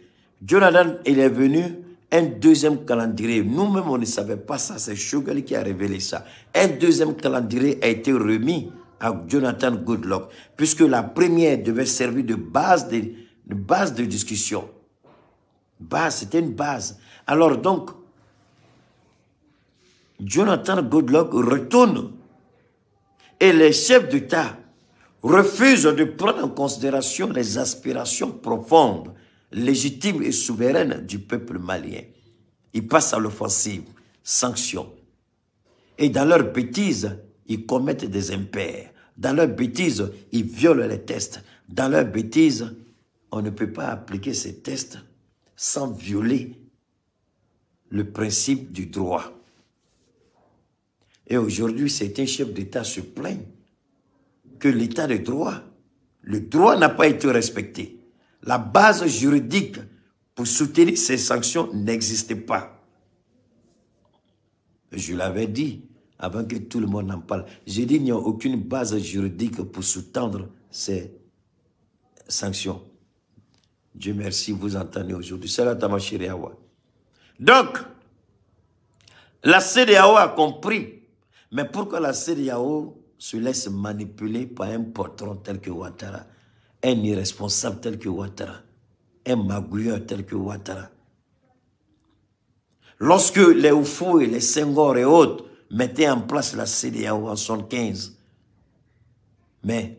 Jonathan, il est venu, un deuxième calendrier. Nous-mêmes, on ne savait pas ça. C'est Chogali qui a révélé ça. Un deuxième calendrier a été remis à Jonathan Goodluck, puisque la première devait servir de base de discussion. C'était une base. Alors donc, Jonathan Goodluck retourne et les chefs d'État refusent de prendre en considération les aspirations profondes, légitimes et souveraines du peuple malien. Ils passent à l'offensive, sanctions. Et dans leur bêtise, ils commettent des impairs. Dans leur bêtise, ils violent les tests. Dans leur bêtise, on ne peut pas appliquer ces tests sans violer le principe du droit. Et aujourd'hui, certains chefs d'État se plaignent que l'état de droit, le droit n'a pas été respecté. La base juridique pour soutenir ces sanctions n'existait pas. Je l'avais dit avant que tout le monde en parle. J'ai dit qu'il n'y a aucune base juridique pour sous-tendre ces sanctions. Dieu merci, vous entendez aujourd'hui. Salat à ma chérie Awa. Donc, la CEDEAO a compris. Mais pourquoi la CEDEAO se laisse manipuler par un patron tel que Ouattara, un irresponsable tel que Ouattara, un magouilleur tel que Ouattara? Lorsque les Oufou et les Senghor et autres mettaient en place la CEDEAO en 1975, mais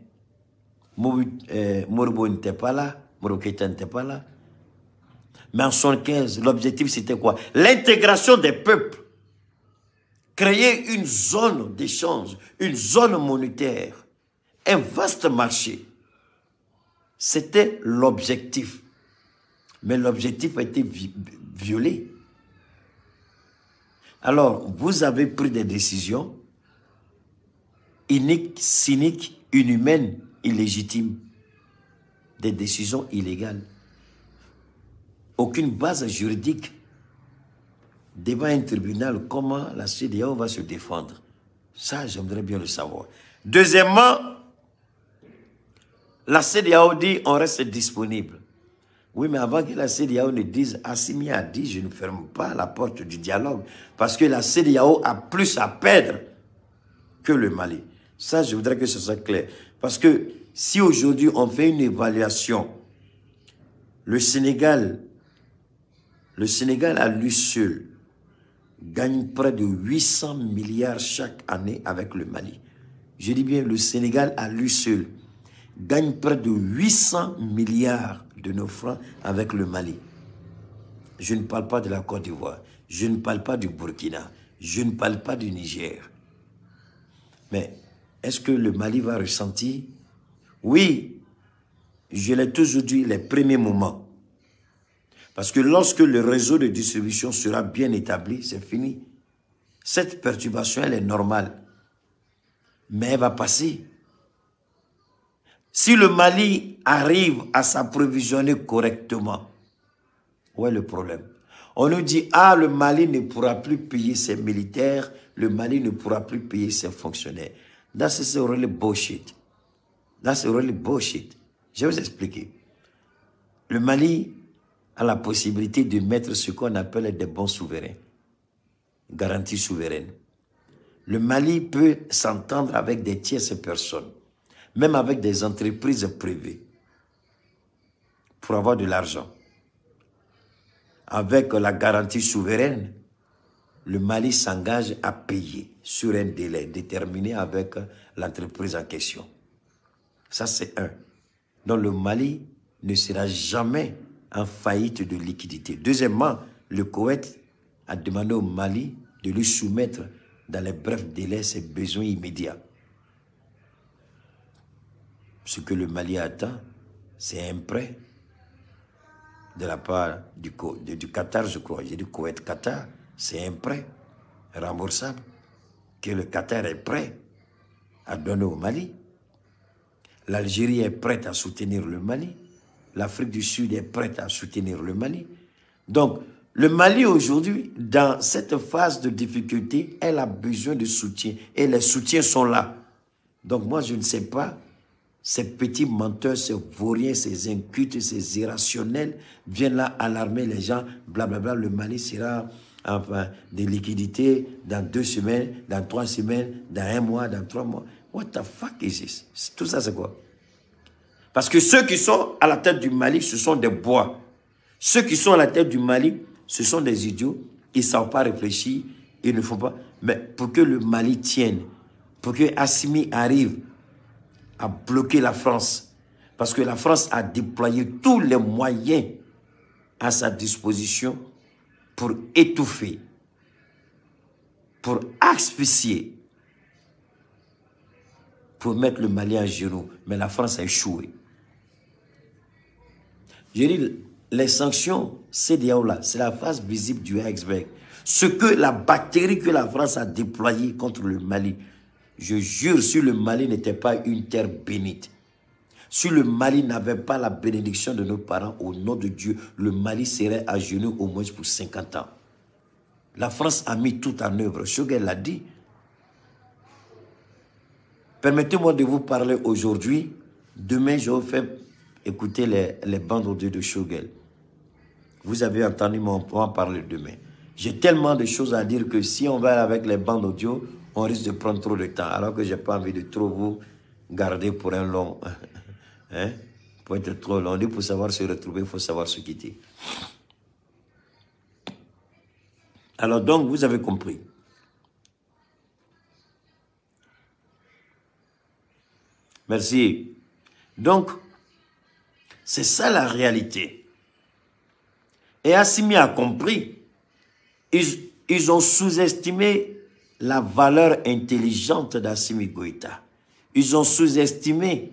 Moribo n'était pas là, Moro Keïta n'était pas là. Mais en 1975, l'objectif c'était quoi? L'intégration des peuples. Créer une zone d'échange, une zone monétaire, un vaste marché. C'était l'objectif. Mais l'objectif a été violé. Alors, vous avez pris des décisions iniques, cyniques, inhumaines, illégitimes. Des décisions illégales. Aucune base juridique. Devant un tribunal, comment la CEDEAO va se défendre? Ça, j'aimerais bien le savoir. Deuxièmement, la CEDEAO dit on reste disponible. Oui, mais avant que la CEDEAO ne dise, Assimi a dit, je ne ferme pas la porte du dialogue, parce que la CEDEAO a plus à perdre que le Mali. Ça, je voudrais que ce soit clair. Parce que si aujourd'hui on fait une évaluation, le Sénégal à lui seul gagne près de 800 milliards chaque année avec le Mali. Je dis bien, le Sénégal à lui seul gagne près de 800 milliards de nos francs avec le Mali. Je ne parle pas de la Côte d'Ivoire, je ne parle pas du Burkina, je ne parle pas du Niger. Mais est-ce que le Mali va ressentir? Oui, je l'ai toujours dit les premiers moments. Parce que lorsque le réseau de distribution sera bien établi, c'est fini. Cette perturbation, elle est normale. Mais elle va passer. Si le Mali arrive à s'approvisionner correctement, où est le problème? On nous dit, ah, le Mali ne pourra plus payer ses militaires, le Mali ne pourra plus payer ses fonctionnaires. That's really bullshit. That's really bullshit. Je vais vous expliquer. Le Mali a la possibilité de mettre ce qu'on appelle des bons souverains, garantie souveraine. Le Mali peut s'entendre avec des tierces personnes, même avec des entreprises privées, pour avoir de l'argent. Avec la garantie souveraine, le Mali s'engage à payer sur un délai déterminé avec l'entreprise en question. Ça, c'est un. Donc, le Mali ne sera jamais en faillite de liquidité. Deuxièmement, le Koweït a demandé au Mali de lui soumettre dans les brefs délais ses besoins immédiats. Ce que le Mali attend, c'est un prêt de la part du Qatar, je crois. J'ai dit Koweït-Qatar, c'est un prêt remboursable que le Qatar est prêt à donner au Mali. L'Algérie est prête à soutenir le Mali. L'Afrique du Sud est prête à soutenir le Mali. Donc, le Mali aujourd'hui, dans cette phase de difficulté, elle a besoin de soutien. Et les soutiens sont là. Donc, moi, je ne sais pas, ces petits menteurs, ces vauriens, ces incultes, ces irrationnels viennent là alarmer les gens. Blablabla, le Mali sera enfin des liquidités dans 2 semaines, dans 3 semaines, dans 1 mois, dans 3 mois. What the fuck is this? Tout ça, c'est quoi? Parce que ceux qui sont à la tête du Mali, ce sont des bois. Ceux qui sont à la tête du Mali, ce sont des idiots. Ils ne savent pas réfléchir. Ils ne font pas. Mais pour que le Mali tienne, pour que Assimi arrive à bloquer la France, parce que la France a déployé tous les moyens à sa disposition pour étouffer, pour asphyxier, pour mettre le Mali à genoux. Mais la France a échoué. Je dis, les sanctions, CEDEAO là, c'est la face visible du iceberg. Ce que la bactérie que la France a déployée contre le Mali, je jure, si le Mali n'était pas une terre bénite, si le Mali n'avait pas la bénédiction de nos parents, au nom de Dieu, le Mali serait à genoux au moins pour 50 ans. La France a mis tout en œuvre. Choguel l'a dit. Permettez-moi de vous parler aujourd'hui. Demain, je vous fais écouter les bandes audio de Choguel. Vous avez entendu mon point parler demain. J'ai tellement de choses à dire que si on va avec les bandes audio, on risque de prendre trop de temps. Alors que je n'ai pas envie de trop vous garder pour un long... hein? Pour être trop long. Pour savoir se retrouver, il faut savoir se quitter. Alors donc, vous avez compris. Merci. Donc, c'est ça la réalité. Et Assimi a compris. Ils ont sous-estimé la valeur intelligente d'Assimi Goïta. Ils ont sous-estimé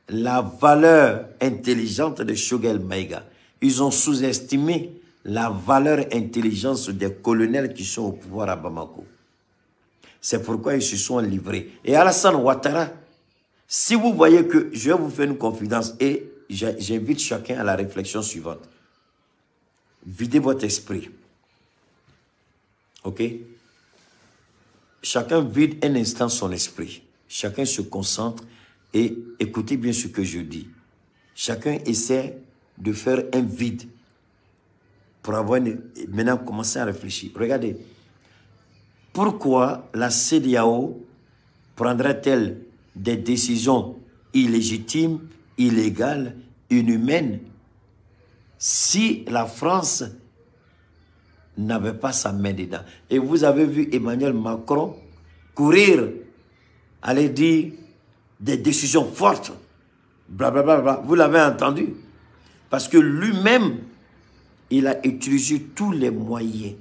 la valeur intelligente de Choguel Maïga. Ils ont sous-estimé la valeur intelligence des colonels qui sont au pouvoir à Bamako. C'est pourquoi ils se sont livrés. Et Alassane Ouattara, si vous voyez que, je vais vous faire une confidence et j'invite chacun à la réflexion suivante. Videz votre esprit. Ok? Chacun vide un instant son esprit. Chacun se concentre et écoutez bien ce que je dis. Chacun essaie de faire un vide pour avoir maintenant commencer à réfléchir. Regardez. Pourquoi la CEDEAO prendrait-elle des décisions illégitimes, illégales, inhumaines, si la France n'avait pas sa main dedans? Et vous avez vu Emmanuel Macron courir, aller dire des décisions fortes, blablabla, bla, bla. Vous l'avez entendu? Parce que lui-même, il a utilisé tous les moyens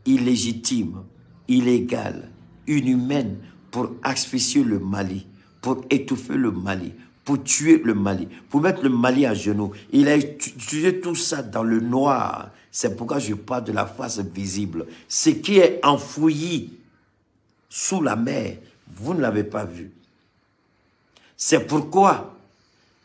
illégitimes, illégaux, inhumains pour asphyxier le Mali, pour étouffer le Mali, pour tuer le Mali, pour mettre le Mali à genoux. Il a utilisé tout ça dans le noir. C'est pourquoi je parle de la face visible. Ce qui est enfoui sous la mer, vous ne l'avez pas vu. C'est pourquoi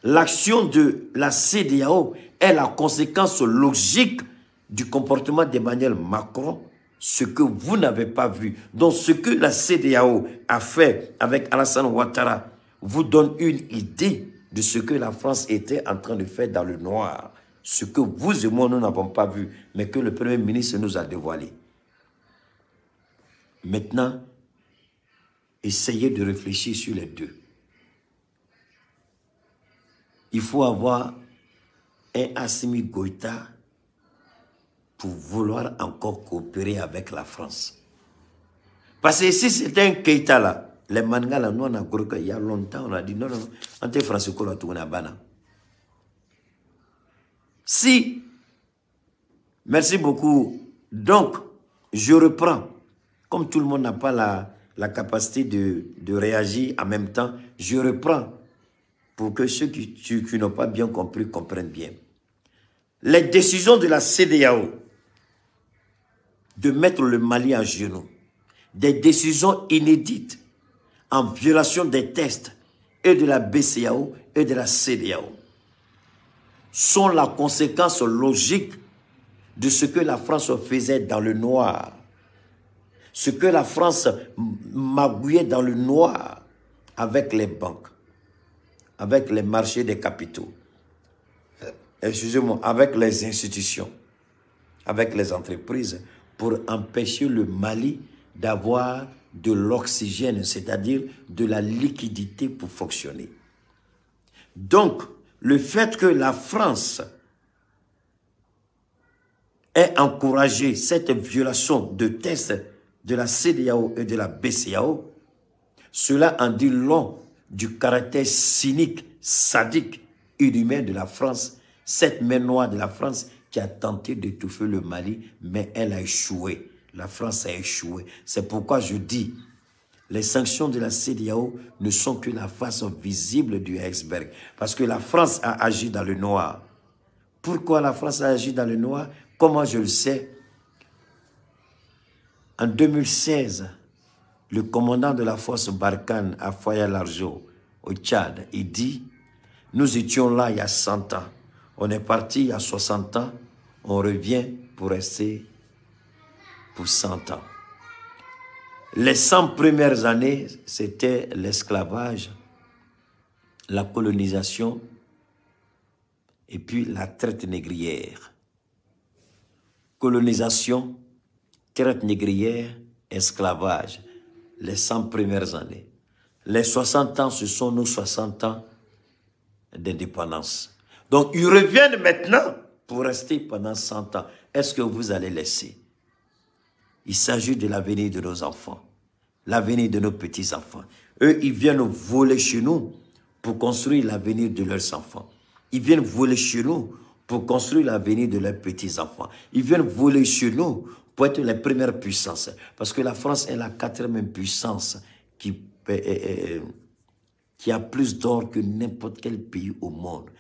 l'action de la CEDEAO est la conséquence logique du comportement d'Emmanuel Macron, ce que vous n'avez pas vu. Donc ce que la CEDEAO a fait avec Alassane Ouattara vous donne une idée de ce que la France était en train de faire dans le noir. Ce que vous et moi, nous n'avons pas vu, mais que le Premier ministre nous a dévoilé. Maintenant, essayez de réfléchir sur les deux. Il faut avoir un Assimi Goïta pour vouloir encore coopérer avec la France. Parce que si c'était un Keïta là, les mangas là, nous on a cru qu'il y a longtemps, on a dit non, non, on est français, on a bana. Si, merci beaucoup. Donc, je reprends. Comme tout le monde n'a pas la capacité de réagir en même temps, je reprends pour que ceux qui n'ont pas bien compris comprennent bien. Les décisions de la CEDEAO de mettre le Mali à genoux, des décisions inédites en violation des textes et de la BCEAO et de la CEDEAO sont la conséquence logique de ce que la France faisait dans le noir, ce que la France magouillait dans le noir avec les banques, avec les marchés des capitaux, excusez-moi, avec les institutions, avec les entreprises, pour empêcher le Mali d'avoir de l'oxygène, c'est-à-dire de la liquidité pour fonctionner. Donc, le fait que la France ait encouragé cette violation de tests de la CEDEAO et de la BCEAO, cela en dit long du caractère cynique, sadique, inhumain de la France, cette main noire de la France qui a tenté d'étouffer le Mali, mais elle a échoué. La France a échoué. C'est pourquoi je dis, les sanctions de la CEDEAO ne sont que la face visible du iceberg. Parce que la France a agi dans le noir. Pourquoi la France a agi dans le noir? Comment je le sais? En 2016, le commandant de la force Barkhane à Foya-Largeau, au Tchad, il dit, nous étions là il y a 100 ans. On est parti il y a 60 ans, on revient pour rester pour 100 ans. Les 100 premières années, c'était l'esclavage, la colonisation et puis la traite négrière. Colonisation, traite négrière, esclavage, les 100 premières années. Les 60 ans, ce sont nos 60 ans d'indépendance. Donc, ils reviennent maintenant pour rester pendant 100 ans. Est-ce que vous allez laisser? Il s'agit de l'avenir de nos enfants, l'avenir de nos petits-enfants. Eux, ils viennent voler chez nous pour construire l'avenir de leurs enfants. Ils viennent voler chez nous pour construire l'avenir de leurs petits-enfants. Ils viennent voler chez nous pour être les premières puissances. Parce que la France est la 4e puissance qui a plus d'or que n'importe quel pays au monde.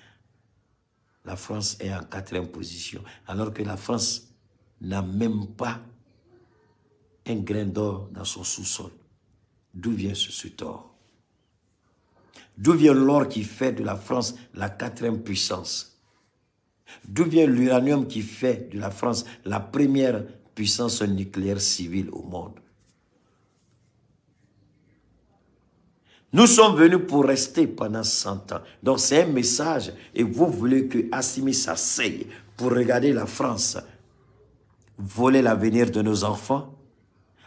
La France est en 4e position, alors que la France n'a même pas un grain d'or dans son sous-sol. D'où vient ce or? D'où vient l'or qui fait de la France la 4e puissance? D'où vient l'uranium qui fait de la France la première puissance nucléaire civile au monde? Nous sommes venus pour rester pendant 100 ans. Donc c'est un message et vous voulez que Assimi s'asseye pour regarder la France voler l'avenir de nos enfants,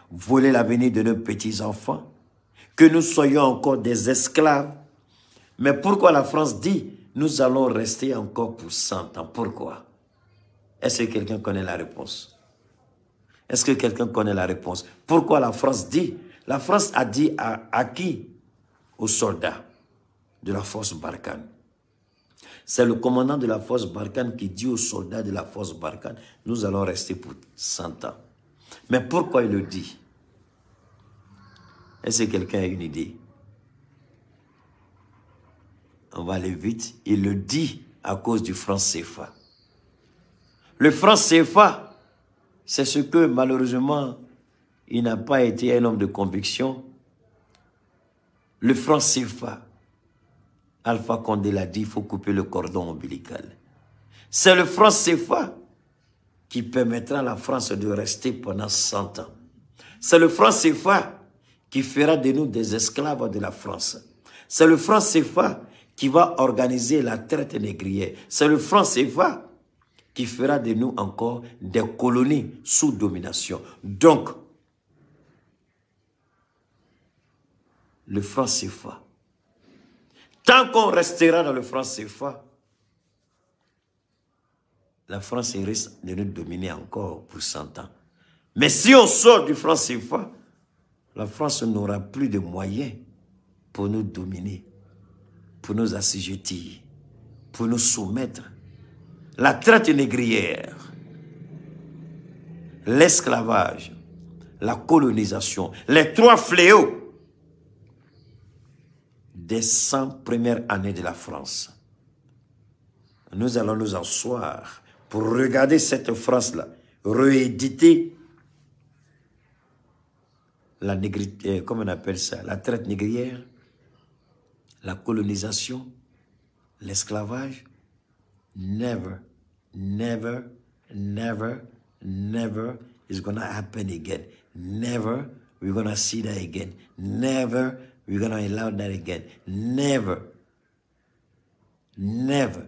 voler l'avenir de nos petits-enfants, que nous soyons encore des esclaves. Mais pourquoi la France dit, nous allons rester encore pour 100 ans? Pourquoi? Est-ce que quelqu'un connaît la réponse? Est-ce que quelqu'un connaît la réponse? Pourquoi la France dit? La France a dit à qui? Aux soldats de la force Barkhane. C'est le commandant de la force Barkhane qui dit aux soldats de la force Barkhane, nous allons rester pour 100 ans. Mais pourquoi il le dit? Est-ce que quelqu'un a une idée? On va aller vite. Il le dit à cause du franc CFA. Le franc CFA, c'est ce que malheureusement, il n'a pas été un homme de conviction. Le franc CFA Alpha Condé l'a dit, il faut couper le cordon ombilical. C'est le franc CFA qui permettra à la France de rester pendant 100 ans. C'est le franc CFA qui fera de nous des esclaves de la France. C'est le franc CFA qui va organiser la traite négrière. C'est le franc CFA qui fera de nous encore des colonies sous domination. Donc, le franc CFA, tant qu'on restera dans le franc CFA, la France risque de nous dominer encore pour 100 ans. Mais si on sort du franc CFA, la France n'aura plus de moyens pour nous dominer, pour nous assujettir, pour nous soumettre. La traite négrière, l'esclavage, la colonisation, les 3 fléaux des 100 premières années de la France. Nous allons nous asseoir pour regarder cette France-là, rééditer la négritude, comment on appelle ça, la traite négrière, la colonisation, l'esclavage. Never, never, never, never is gonna happen again. Never we're gonna see that again. Never we're gonna allow that again. Never, never,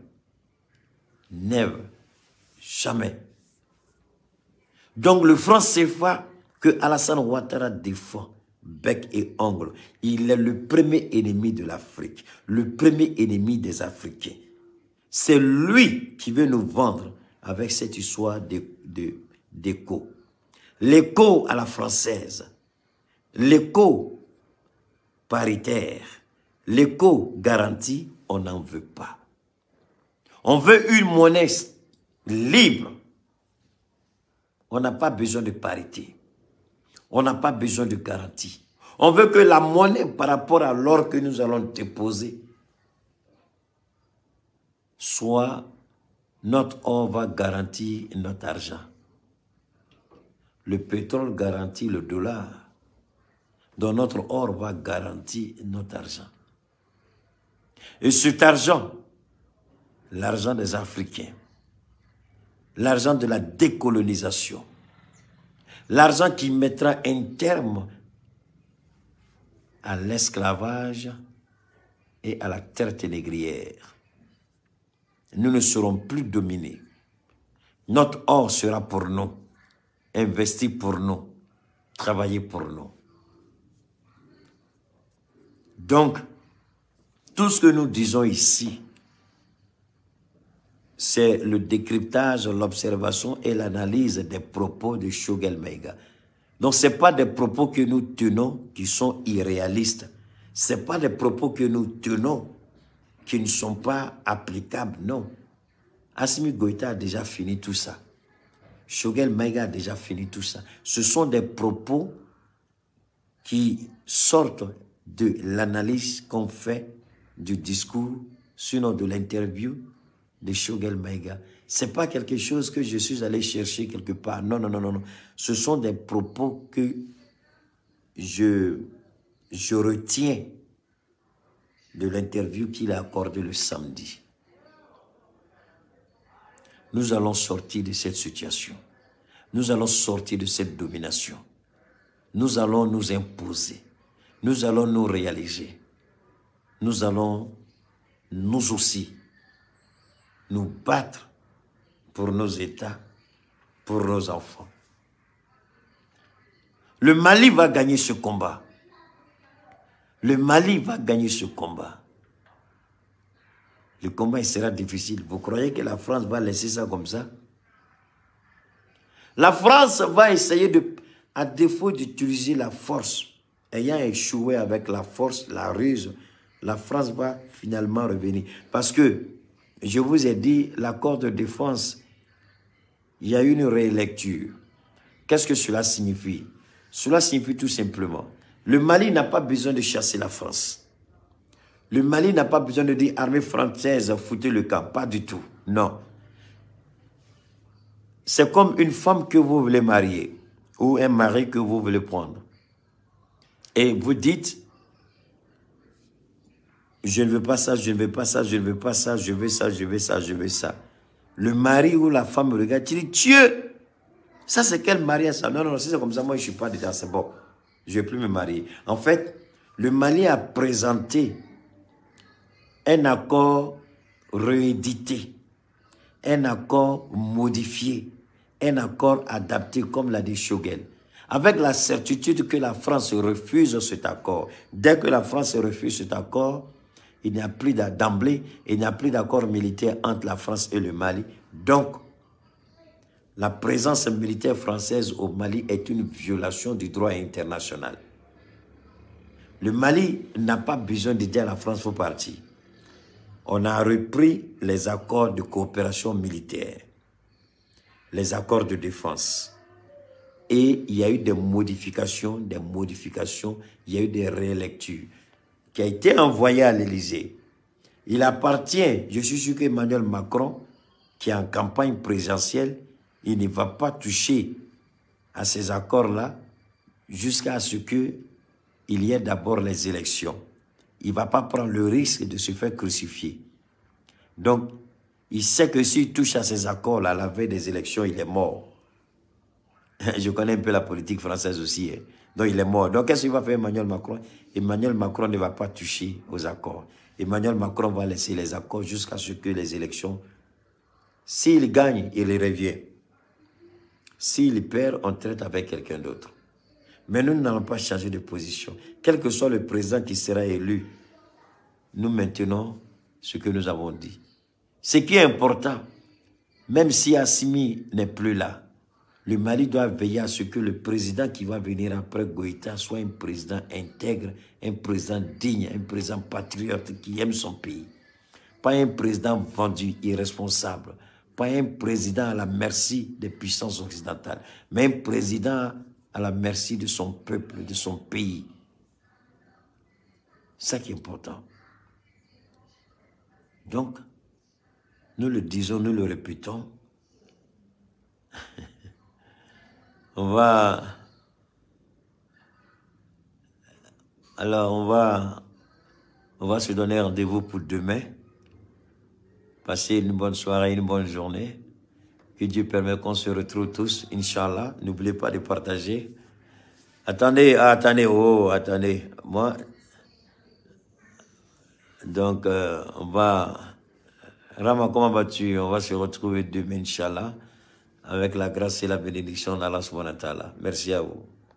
never, jamais. Donc le franc CFA que Alassane Ouattara défend, bec et ongle, il est le premier ennemi de l'Afrique, le premier ennemi des Africains. C'est lui qui veut nous vendre avec cette histoire d'écho. L'écho à la française, l'écho paritaire, l'écho garanti, on n'en veut pas. On veut une monnaie libre. On n'a pas besoin de parité. On n'a pas besoin de garantie. On veut que la monnaie par rapport à l'or que nous allons déposer soit notre or va garantir notre argent. Le pétrole garantit le dollar. Donc notre or va garantir notre argent. Et cet argent, l'argent des Africains, l'argent de la décolonisation, l'argent qui mettra un terme à l'esclavage et à la traite négrière. Nous ne serons plus dominés. Notre or sera pour nous, investi pour nous, travaillé pour nous. Donc, tout ce que nous disons ici, c'est le décryptage, l'observation et l'analyse des propos de Choguel Maïga. Donc, ce n'est pas des propos que nous tenons qui sont irréalistes. Ce n'est pas des propos que nous tenons qui ne sont pas applicables, non. Assimi Goïta a déjà fini tout ça. Choguel Maïga a déjà fini tout ça. Ce sont des propos qui sortent de l'analyse qu'on fait du discours, sinon de l'interview de Choguel Maïga. Ce n'est pas quelque chose que je suis allé chercher quelque part. Non, non, non, non, non. Ce sont des propos que je retiens de l'interview qu'il a accordée le samedi. Nous allons sortir de cette situation. Nous allons sortir de cette domination. Nous allons nous imposer. Nous allons nous réaliser. Nous allons, nous aussi, nous battre pour nos États, pour nos enfants. Le Mali va gagner ce combat. Le Mali va gagner ce combat. Le combat il sera difficile. Vous croyez que la France va laisser ça comme ça? La France va essayer de, à défaut d'utiliser la force, ayant échoué avec la force, la ruse, la France va finalement revenir. Parce que, je vous ai dit, l'accord de défense, il y a une rélecture. Qu'est-ce que cela signifie? Cela signifie tout simplement, le Mali n'a pas besoin de chasser la France. Le Mali n'a pas besoin de dire armée française, foutez le camp. Pas du tout. Non. C'est comme une femme que vous voulez marier ou un mari que vous voulez prendre. Et vous dites, je ne veux pas ça, je ne veux pas ça, je ne veux pas ça, je veux ça, je veux ça, je veux ça. Le mari ou la femme regarde, tu dis, Dieu, ça c'est quel mariage ça? Non, non, si c'est comme ça, moi je ne suis pas dedans, c'est bon. Je ne vais plus me marier. En fait, le Mali a présenté un accord réédité, un accord modifié, un accord adapté comme l'a dit Shogel, avec la certitude que la France refuse cet accord. Dès que la France refuse cet accord, il n'y a plus d'emblée, il n'y a plus d'accord militaire entre la France et le Mali. Donc, la présence militaire française au Mali est une violation du droit international. Le Mali n'a pas besoin de dire à la France qu'il faut partir. On a repris les accords de coopération militaire, les accords de défense. Et il y a eu des modifications, il y a eu des rélectures qui a été envoyé à l'Élysée. Il appartient, je suis sûr qu'Emmanuel Macron, qui est en campagne présidentielle, il ne va pas toucher à ces accords-là jusqu'à ce qu'il y ait d'abord les élections. Il ne va pas prendre le risque de se faire crucifier. Donc, il sait que s'il touche à ces accords-là, à la veille des élections, il est mort. Je connais un peu la politique française aussi. Hein. Donc, il est mort. Donc, qu'est-ce qu'il va faire Emmanuel Macron? Emmanuel Macron ne va pas toucher aux accords. Emmanuel Macron va laisser les accords jusqu'à ce que les élections, s'il gagne, il revient. S'il perd, on traite avec quelqu'un d'autre. Mais nous n'allons pas changer de position. Quel que soit le président qui sera élu, nous maintenons ce que nous avons dit. Ce qui est important, même si Assimi n'est plus là, le Mali doit veiller à ce que le président qui va venir après Goïta soit un président intègre, un président digne, un président patriote qui aime son pays. Pas un président vendu, irresponsable. Pas un président à la merci des puissances occidentales, mais un président à la merci de son peuple, de son pays. C'est ça qui est important. Donc, nous le disons, nous le répétons. On va se donner rendez-vous pour demain. Passez une bonne soirée, une bonne journée. Que Dieu permet qu'on se retrouve tous, Inch'Allah. N'oubliez pas de partager. Attendez, attendez. Moi, donc, Rama, comment vas-tu? On va se retrouver demain, Inch'Allah, avec la grâce et la bénédiction d'Allah subhanahu wa ta'ala. Merci à vous.